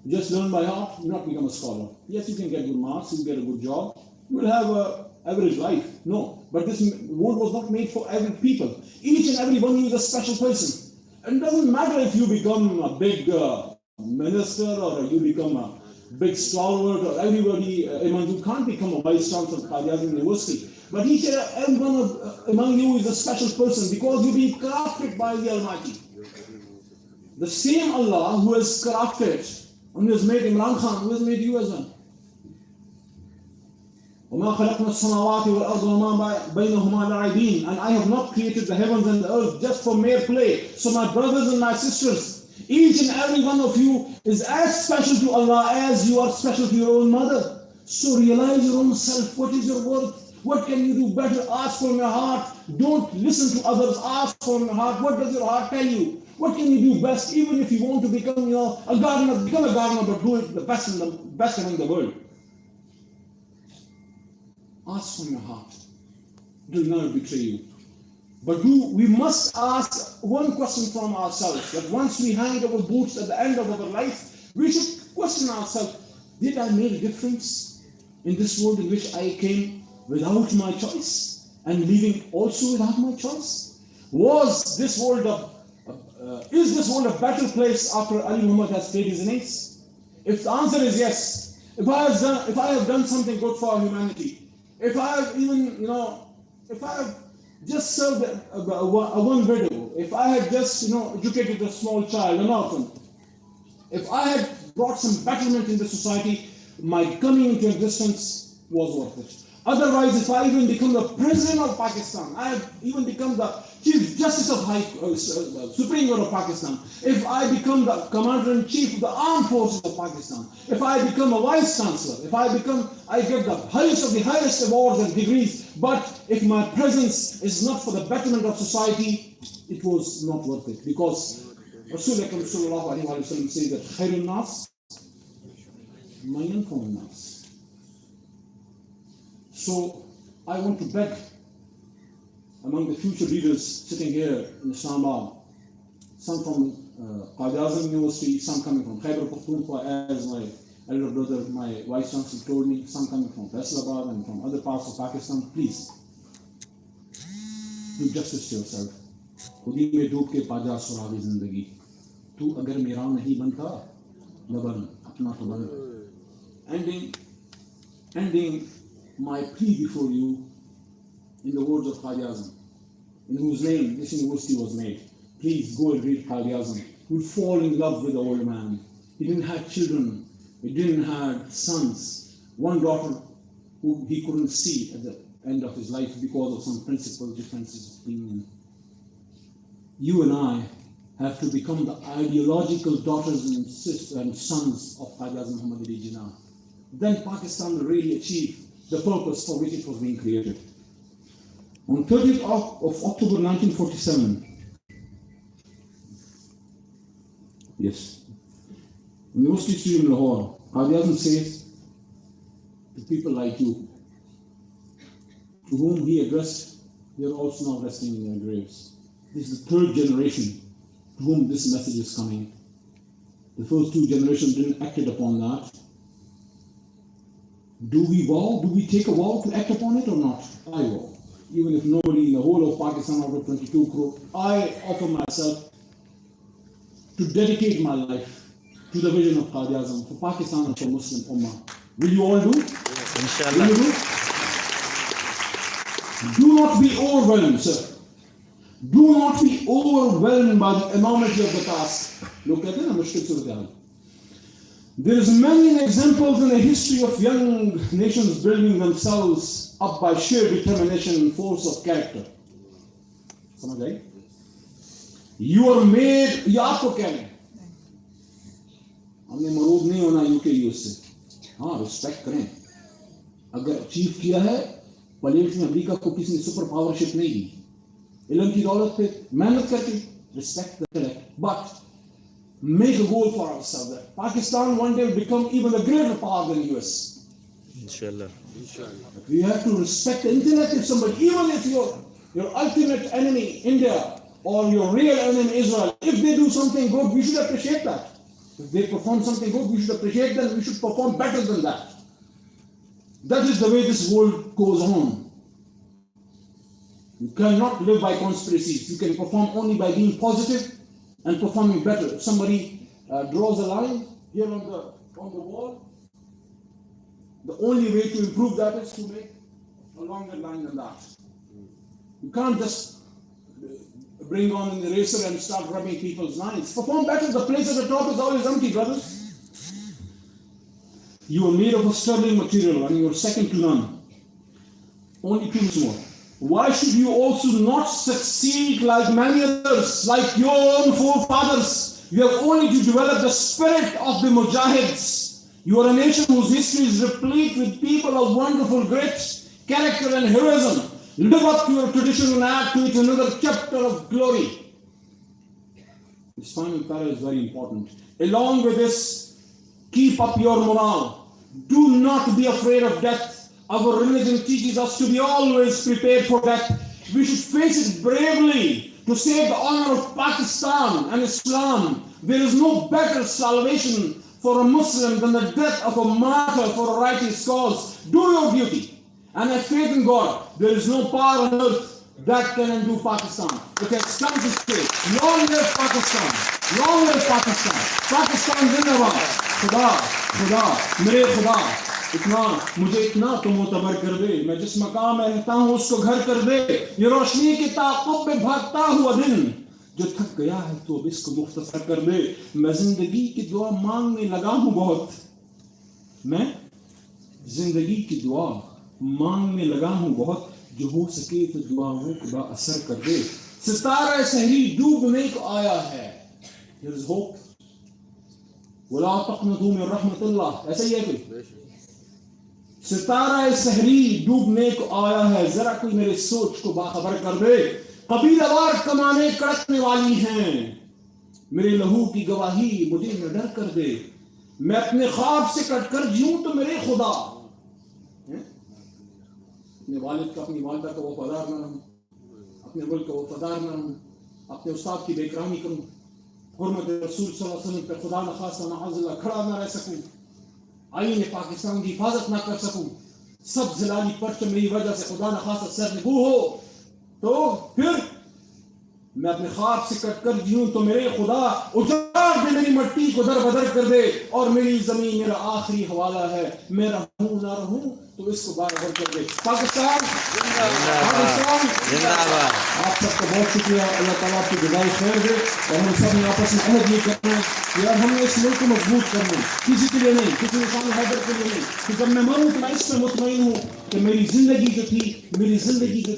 just learn by heart, you will not become a scholar. Yes, you can get good marks, you will get a good job, you will have an average life. No, but this world was not made for every people. Each and every one of you is a special person. And it doesn't matter if you become a big minister or you become a big stalwart or everybody, you can't become a vice chancellor of ICAZ University. But each and every one among you is a special person because you've been crafted by the Almighty. The same Allah who has crafted and who has made Imran Khan, who has made you as well. وَمَا خَلَقْنَا السَّمَاوَاتِ وَالْأَرْضَ وَمَا بَيْنَهُمَا لَعِبِينَ. And I have not created the heavens and the earth just for mere play. So my brothers and my sisters, each and every one of you is as special to Allah as you are special to your own mother. So realize your own self. What is your worth? What can you do better? Ask from your heart. Don't listen to others. Ask from your heart. What does your heart tell you? What can you do best? Even if you want to become, a gardener, become a gardener, but do it the best among the world. Ask from your heart. It will never betray you. But we must ask one question from ourselves, that once we hang our boots at the end of our life, we should question ourselves, did I make a difference in this world in which I came without my choice and leaving also without my choice? Is this world a better place after Ali Muhammad has paid his innings? If the answer is yes, if I have done something good for humanity, if I have even, if I have just served one widow, if I had just, educated a small child, an orphan, if I had brought some betterment in the society, my coming into existence was worth it. Otherwise, if I even become the president of Pakistan, I have even become the Chief Justice of Supreme Court of Pakistan, if I become the Commander-in-Chief of the Armed Forces of Pakistan, if I become a Vice Chancellor, if I get the highest of the highest awards and degrees, but if my presence is not for the betterment of society, it was not worth it. Because Rasulullah sallallahu alaihi wasallam says that khairun nas ma yanfa'un nas. So I want to beg among the future leaders sitting here in Islamabad, some from ICAZ University, some coming from Khyber Pakhtunkhwa, as my elder brother, my vice chancellor told me, some coming from Faisalabad and from other parts of Pakistan, please do justice to yourself. खुदी में डूब के पाजा सुरागी जिंदगी, तू अगर मेरा नहीं बनता न बन अपना तो बन. Ending my plea before you in the words of Qaid-e-Azam, in whose name this university was made. Please go and read Qaid-e-Azam. He would fall in love with the old man. He didn't have children. He didn't have sons. One daughter who he couldn't see at the end of his life because of some principal differences of opinion. You and I have to become the ideological daughters and sons of Qaid-e-Azam Muhammad Ali Jinnah. Then Pakistan will really achieve the purpose for which it was being created. On 30th of October 1947, yes, University Studio in Lahore, Qaid-e-Azam says to people like you, to whom he addressed, they are also now resting in their graves. This is the third generation to whom this message is coming. The first two generations didn't act upon that. Do we vow? Do we take a vow to act upon it or not? I vow. Even if nobody in the whole of Pakistan out of 22 crore, I offer myself to dedicate my life to the vision of Qaid-e-Azam for Pakistan and for Muslim Ummah. Will you all do? Inshallah. Will you do? Do not be overwhelmed, sir. Do not be overwhelmed by the enormity of the task. Look at it. There is many examples in the history of young nations building themselves up by sheer determination and force of character. You are made, ये आपको क्या है? हमने मरूद नहीं होना UK US से. हाँ, रिस्पेक्ट करें. अगर अचीव किया है, प्लेट में अमेरिका को किसी ने सुपर पावरशिप नहीं दी. इल्म की दौलत पे मेहनत करके, respect the correct, but make a goal for ourselves that Pakistan one day will become even a greater power than US. Inshallah. We have to respect the intellect of somebody, even if your ultimate enemy, India, or your real enemy, Israel, if they do something good, we should appreciate that. If they perform something good, we should appreciate them, we should perform better than that. That is the way this world goes on. You cannot live by conspiracies. You can perform only by being positive and performing better. If somebody draws a line here on the wall, the only way to improve that is to make a longer line than that. You can't just bring on an eraser and start rubbing people's lines. Perform better. The place at the top is always empty, brothers. You are made of a sterling material and you are second to none. only 2 minutes more. Why should you also not succeed like many others, like your own forefathers? You have only to develop the spirit of the Mujahids. You are a nation whose history is replete with people of wonderful grit, character and heroism. Live up to your tradition and add to it another chapter of glory. This final para is very important. Along with this, keep up your morale. Do not be afraid of death. Our religion teaches us to be always prepared for death. We should face it bravely to save the honor of Pakistan and Islam. There is no better salvation for a Muslim than the death of a martyr for a righteous cause. Do your duty and have faith in God. There is no power on earth that can undo Pakistan. It has come to stay. Long live Pakistan. Long live Pakistan. Pakistan zindabad. Khuda, Khuda, mere Khuda. मुझे इतना तो मोतबर कर दे, मैं जिस मकाम में रहता हूँ उसको घर कर दे। ये रोशनी के ताक़ुब में भागता हुआ दिन जो थक गया है तो अब इसको मुख्तसर कर दे। मैं जिंदगी की दुआ मांगने लगा हूँ बहुत, मैं जिंदगी की दुआ मांगने लगा हूँ बहुत, जो हो सके तो दुआओं को बाअसर कर दे। सितारा सहरी डूबने को आया है। There is hope. वला तक़नतू मिन रहमतिल्लाह, ऐसा ही है कोई? सितारा सहरी डूबने को आया है, जरा कोई मेरे सोच को बाखबर कर दे। कबीलावार कमाने कड़कने वाली हैं, मेरे लहू की गवाही मुझे न डर कर दे। मैं अपने ख्वाब से कटकर जीऊं तो मेरे खुदा, अपने वालिद का अपनी वालिदा का वफादार न रहूं, अपने मुल्क का वफादार न रहूं, अपने उस्ताद की बेकरामी करूं, हुर्मत रसूल सल्लल्लाहु अलैहि वसल्लम पे खुदा न खासा माअज़ल्लाह खड़ा न रह सकूं, आईने पाकिस्तान की हिफाजत ना कर सकूं, सब जिलाली परचम मेरी वजह से खुदा न खासा सरनगू हो, तो फिर मैं अपने ख्वाब से कटकर जीऊं तो मेरे खुदा उजाड़ दे, मेरी मिट्टी को दर बदर कर दे, और मेरी जमीन मेरा आखिरी हवाला है। मैं रहूं ना रहूं तो इसको बार-बार कर दे। पाकिस्तान जिंदाबाद, जिंदाबाद। आप सबका बहुत शुक्रिया, अल्लाह ताला आपकी जज़ाए खैर दे, और हम सब आपस में अहद ये करते हैं यार हमने इस मुल्क को मजबूत करना है, किसी के लिए नहीं, किसी इंसान हैदर के लिए नहीं, कि जब मैं मरूं तो मैं इसमें मुतमईन हूं कि मेरी जिंदगी जो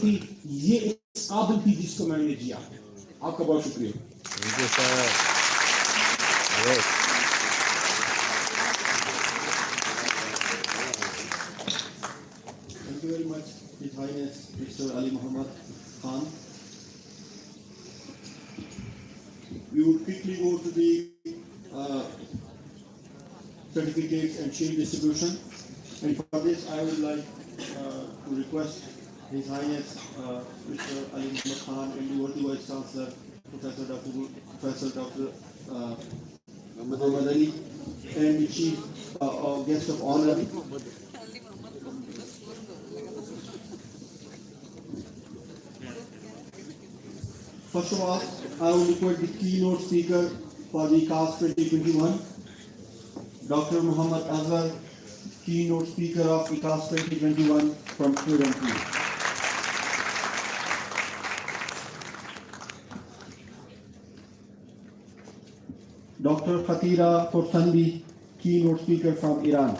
थी ये इस काबिल थी जिसको मैंने जिया। आपका बहुत शुक्रिया। Thank you very much, His Highness Mr. Ali Muhammad Khan. We would quickly go to the certificates and shield distribution. And for this, I would like to request His Highness Mr. Ali Muhammad Khan and Deputy Vice Chancellor Professor Dr. Muhammad Ali and the Chief Guest of Honor. First of all, I will request the keynote speaker for the ICAZ-2021, Dr. Muhammad Azhar, keynote speaker of ICAZ-2021 from Kuala. Dr. Khatira Khorsandi, keynote speaker from Iran.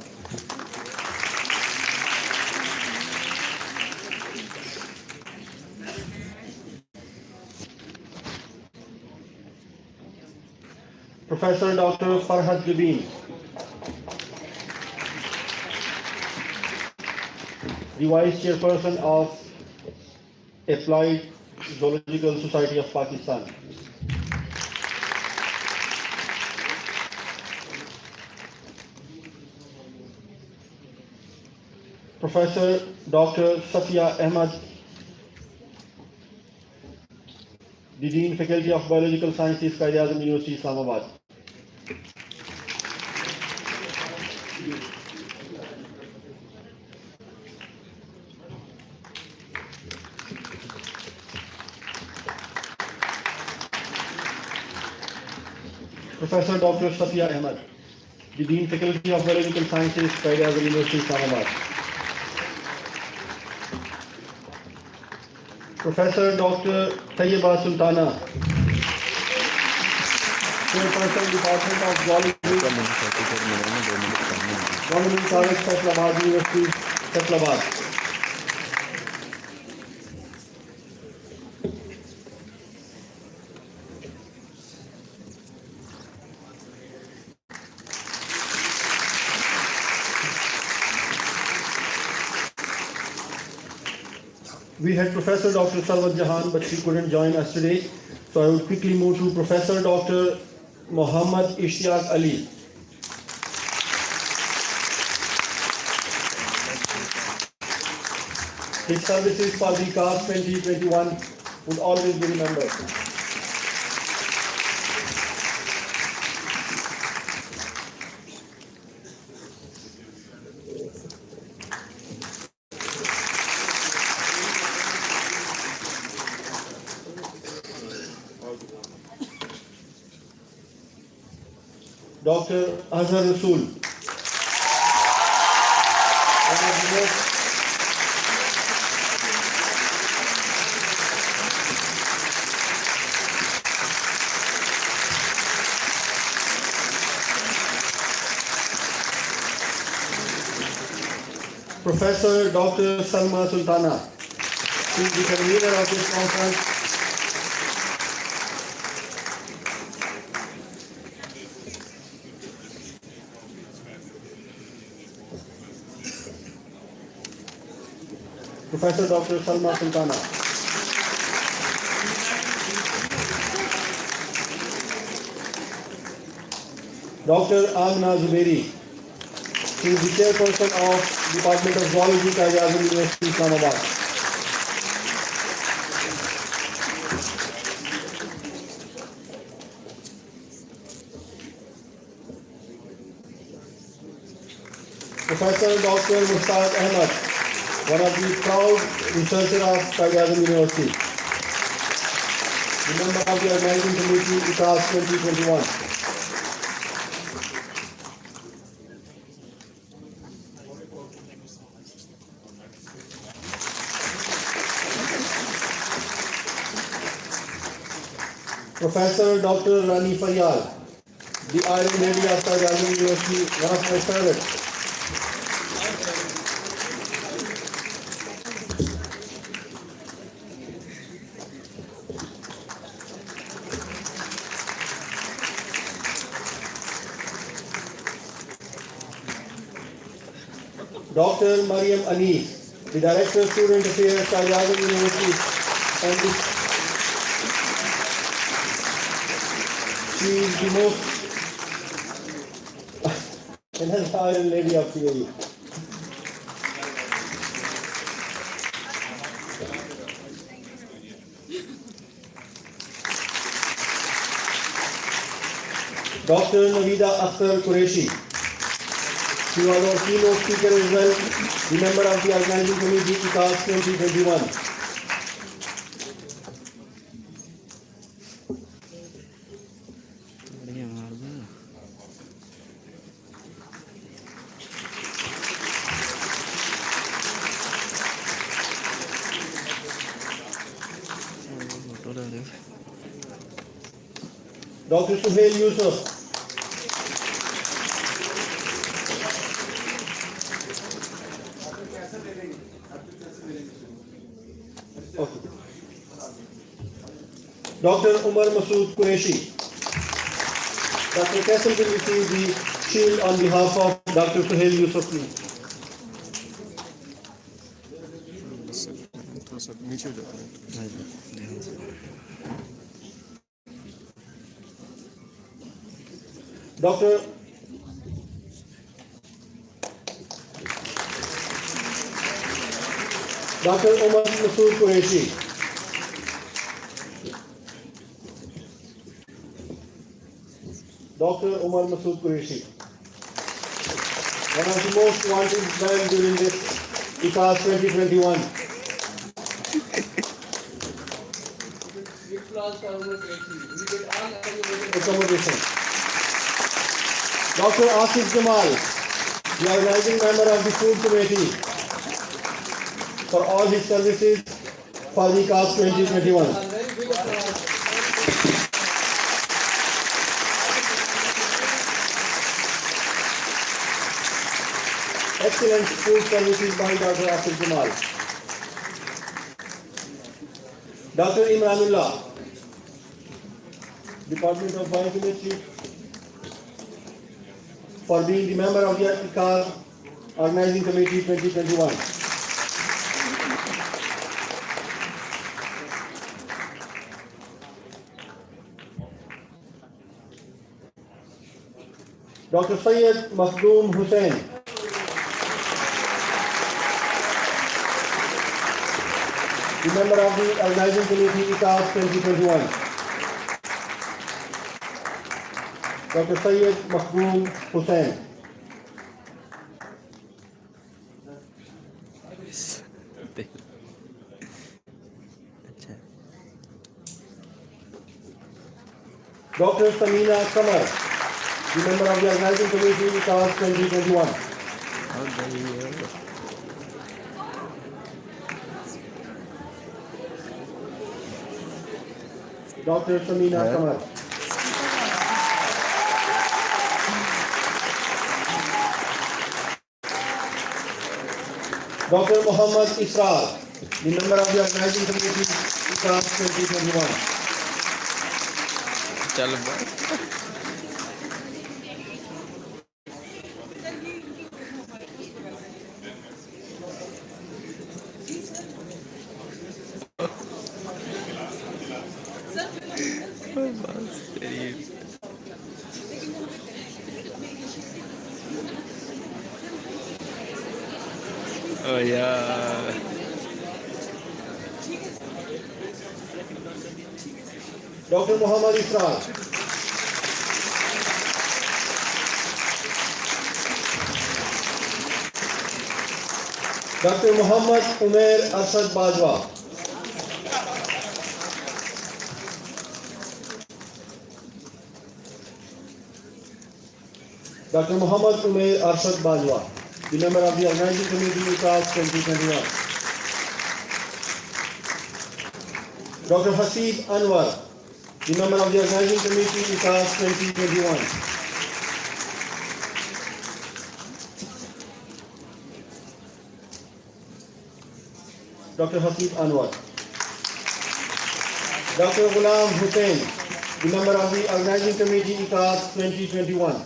Professor Dr. Farhad Jabin, the Vice Chairperson of Applied Zoological Society of Pakistan. Professor Dr. Safiya Ahmad, the Dean Faculty of Biological Sciences, ICAZ University, Islamabad. Professor Dr. Safiya Ahmad, the Dean Faculty of Biological Sciences, ICAZ University, Islamabad. Professor Dr. Tayyiba Sultana, Chairperson, Department of Zoology, Government College, Faisalabad University, Faisalabad. We had Professor Dr. Salwat Jahan, but she couldn't join us today. So I will quickly move to Professor Dr. Muhammad Ishtiaq Ali. His services for the ICAZ-2021 would always be remembered. Dr. Azhar Rasool. Professor Dr. Salma Sultana. She is the convener of this conference. Professor Dr. Salma Sultana. Dr. Amna Zubairi. She is the chairperson of Department of Zoology, ICAZ University, Islamabad. Professor Dr. Mustaq Ahmad, one of the proud researchers of ICAZ University, the member of the organizing committee ICAZ-2021. Professor Dr. Rani Faryal, the Iron Lady of ICAZ University, one of my favorites. Dr. Mariam Anis, the Director of Student Affairs, ICAZ University, and she is the most Iron Lady of CAU. Dr. Navida Akhtar Qureshi. She was our keynote speaker as well, the member of the organizing committee ICAZ-2021. Dr. Suhail Yusuf. Okay. Dr. Umar Masood Qureshi. Dr. Kassel will receive the shield on behalf of Dr. Suhail Yusuf. Dr. Umar Masood Qureshi. Dr. Umar Masood Qureshi. One of the most wanted men during this ICAZ-2021. Accommodation. Dr. Asif Jamal, the organizing member of the Food Committee, for all his services for the ICAZ-2021. Excellent food services by Dr. Asif Jamal. Dr. Imranullah, Department of Biochemistry, for being the member of the ICAZ Organizing Committee 2021. Dr. Syed Makhdoom Hussain. The member of the Organizing Committee ICAZ-2021. Dr. Syed Makhdoom Hussain. Dr. Samina Kamar, the member of the Organizing Committee ICAZ-2021. Dr. Samina Kamar. Dr. Muhammad Israr, the member of the Organizing Committee ICAZ-2021. Oh yeah. Dr. Muhammad Israr. Dr. Muhammad Umair Arshad Bajwa. Dr. Muhammad Umair Arshad Bajwa, the member of the Organizing Committee ICAZ-2021. Dr. Hasib Anwar, the member of the Organizing Committee ICAZ-2021. Dr. Hasib Anwar. Dr. Ghulam Hussain, the member of the Organizing Committee ICAZ-2021.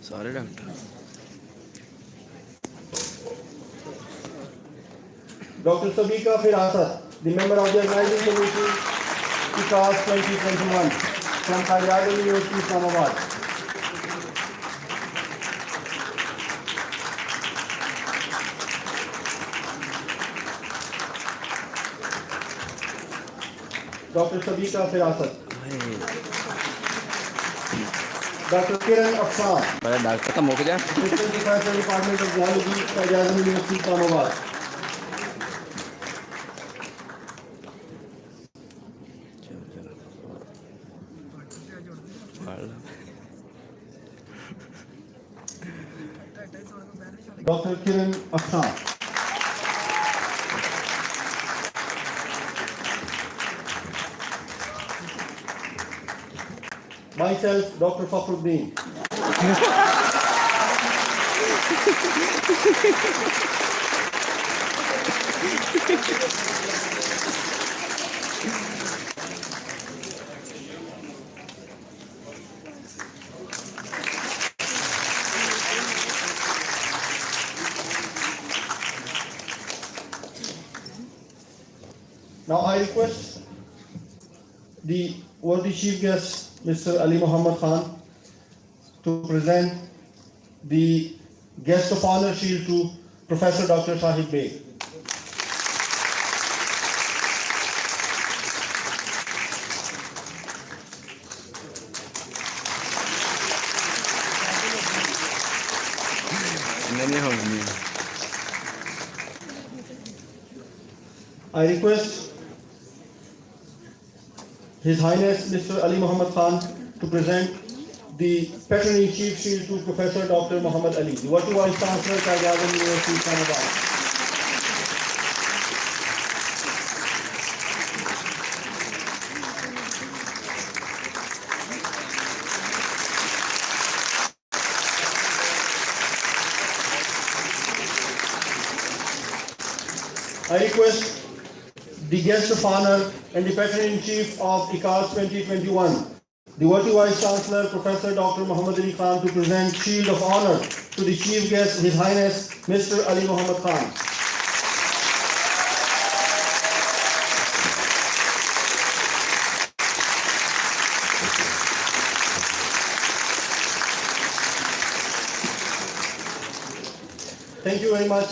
Sorry, doctor. Dr. Sabika Firasat, the member of the Organizing Committee ICAZ-2021 from Qajar University, Islamabad. Dr. Sabika Firasat. Dr. Kiran Afshan, बड़ा doctor का मौका जा Assistant Professor Department of Zoology, Qajar University, Islamabad. Dr. Kiran Afshan. Myself, Dr. Fakhruddin. Now I request the worthy chief guest, Mr. Ali Muhammad Khan, to present the guest of honor shield to Professor Dr. Shahid Beg. नहीं होगी I request His Highness Mr. Ali Muhammad Khan to present the Patron-in-Chief Shield to Professor Dr. Muhammad Ali, the Watu Vice Chancellor, Qajar University, Islamabad. I request the guest of honor and the Patron-in-Chief of ICAZ-2021, the Watu Vice Chancellor, Professor Dr. Muhammad Ali Khan, to present Shield of Honor to the Chief Guest, His Highness Mr. Ali Muhammad Khan. Thank you very much.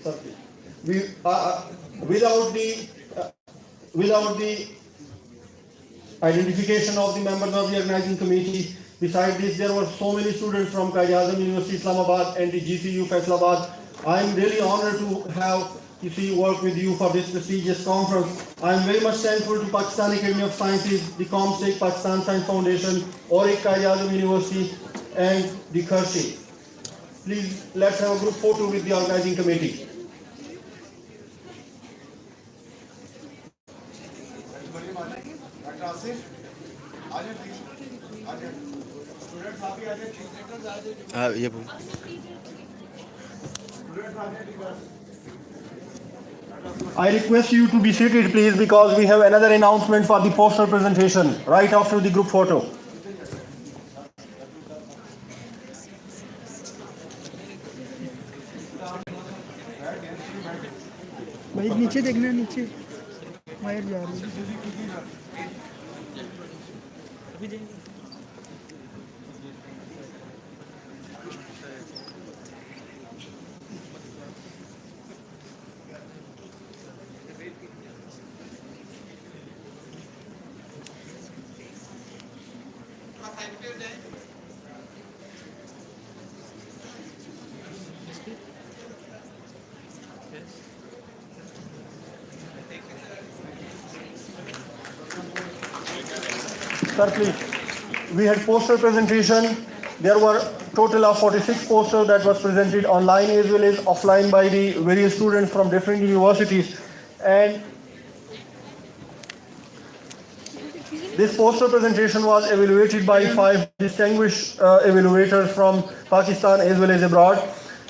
Sir, without the identification of the members of the organizing committee, besides this, there were so many students from ICAZ-2021 University Islamabad and the GCU Faisalabad. I am really honored to have work with you for this prestigious conference. I am very much thankful to Pakistan Academy of Sciences, the ComSec, Pakistan Science Foundation, ORIC ICAZ-2021 University, and the Kharshi. Please, let's have a group photo with the organizing committee. ये बोल I request you to be seated, please, because we have another announcement for the poster presentation right after the group photo. भाई नीचे देखना, नीचे wire जा रही है। Sir, please. We had poster presentation. There were total of 46 posters that was presented online as well as offline by the various students from different universities. And this poster presentation was evaluated by 5 distinguished evaluators from Pakistan as well as abroad.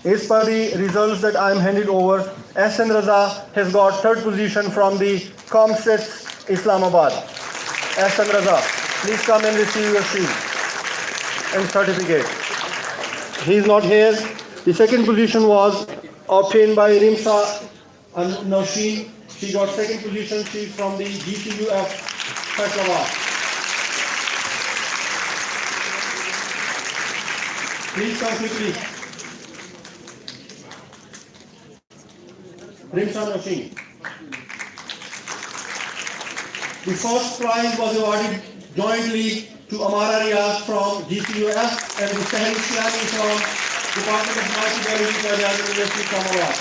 As per the results that I am handed over, Ahsan Raza has got 3rd position from the ComSec Islamabad. Ahsan Raza, please come and receive your shield and certificate. He is not here. The 2nd position was obtained by Rimsa Nausheen. She got 2nd position. She is from the GCUF Faisalabad. Please come quickly. Rimsa Nausheen. The first prize was awarded jointly to Amara Riyaz from GCUF and the Sahel Islami from Department of Microbiology, ICAZ University, Islamabad.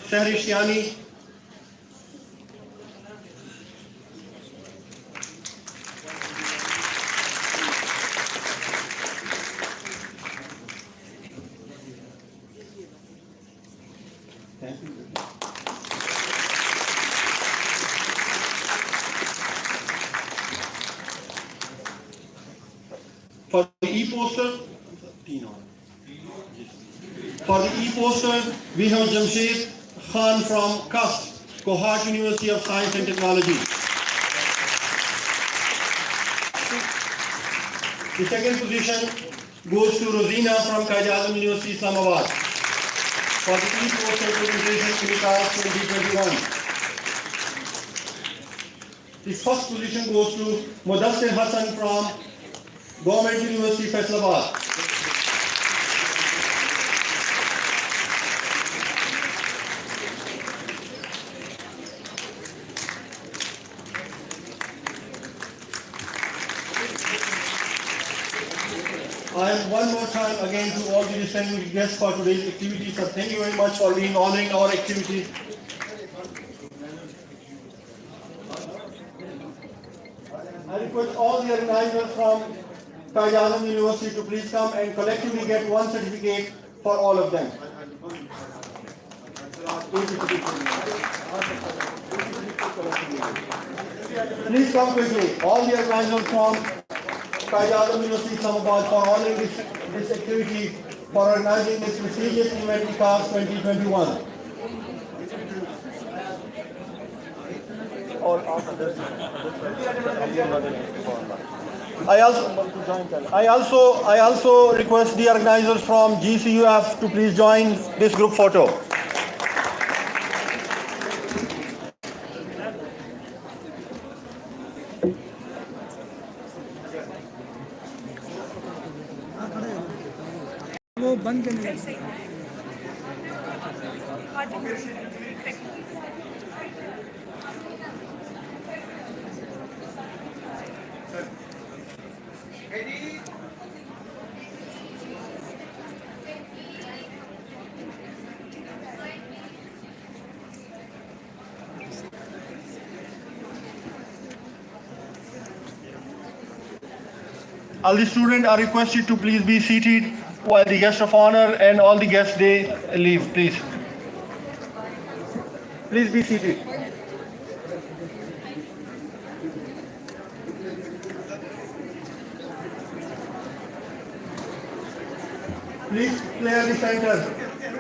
Sahel Islami. For the e-poster, we have Jamshed Khan from KAF, Kohat University of Science and Technology. The 2nd position goes to Rosina from ICAZ-2021 University, Islamabad, for the e-poster presentation in ICAZ-2021. The 1st position goes to Mudassir Hassan from Government University, Faisalabad. I am one more time again to all the distinguished guests for today's activity. So thank you very much for being honoring our activity. I request all the organizers from ICAZ-2021 University to please come and collectively get one certificate for all of them. Please come quickly. All the organizers from ICAZ-2021 University, Islamabad, for honoring this activity, for organizing this prestigious event, ICAZ-2021. All others. I also request the organizers from GCUF to please join this group photo. वो बंद करने लगे। All the students are requested to please be seated while the guest of honor and all the guests they leave, please. Please be seated. Please clear the center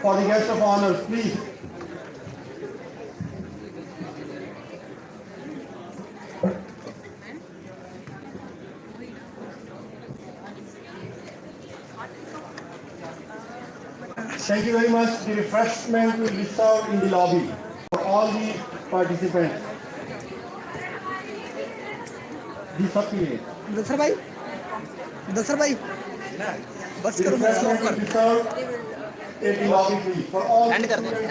for the guest of honors, please. Thank you very much. The refreshment will be served in the lobby for all the participants. The सबके दसर भाई बस The करो refreshment will be served in the lobby, please, for all the students.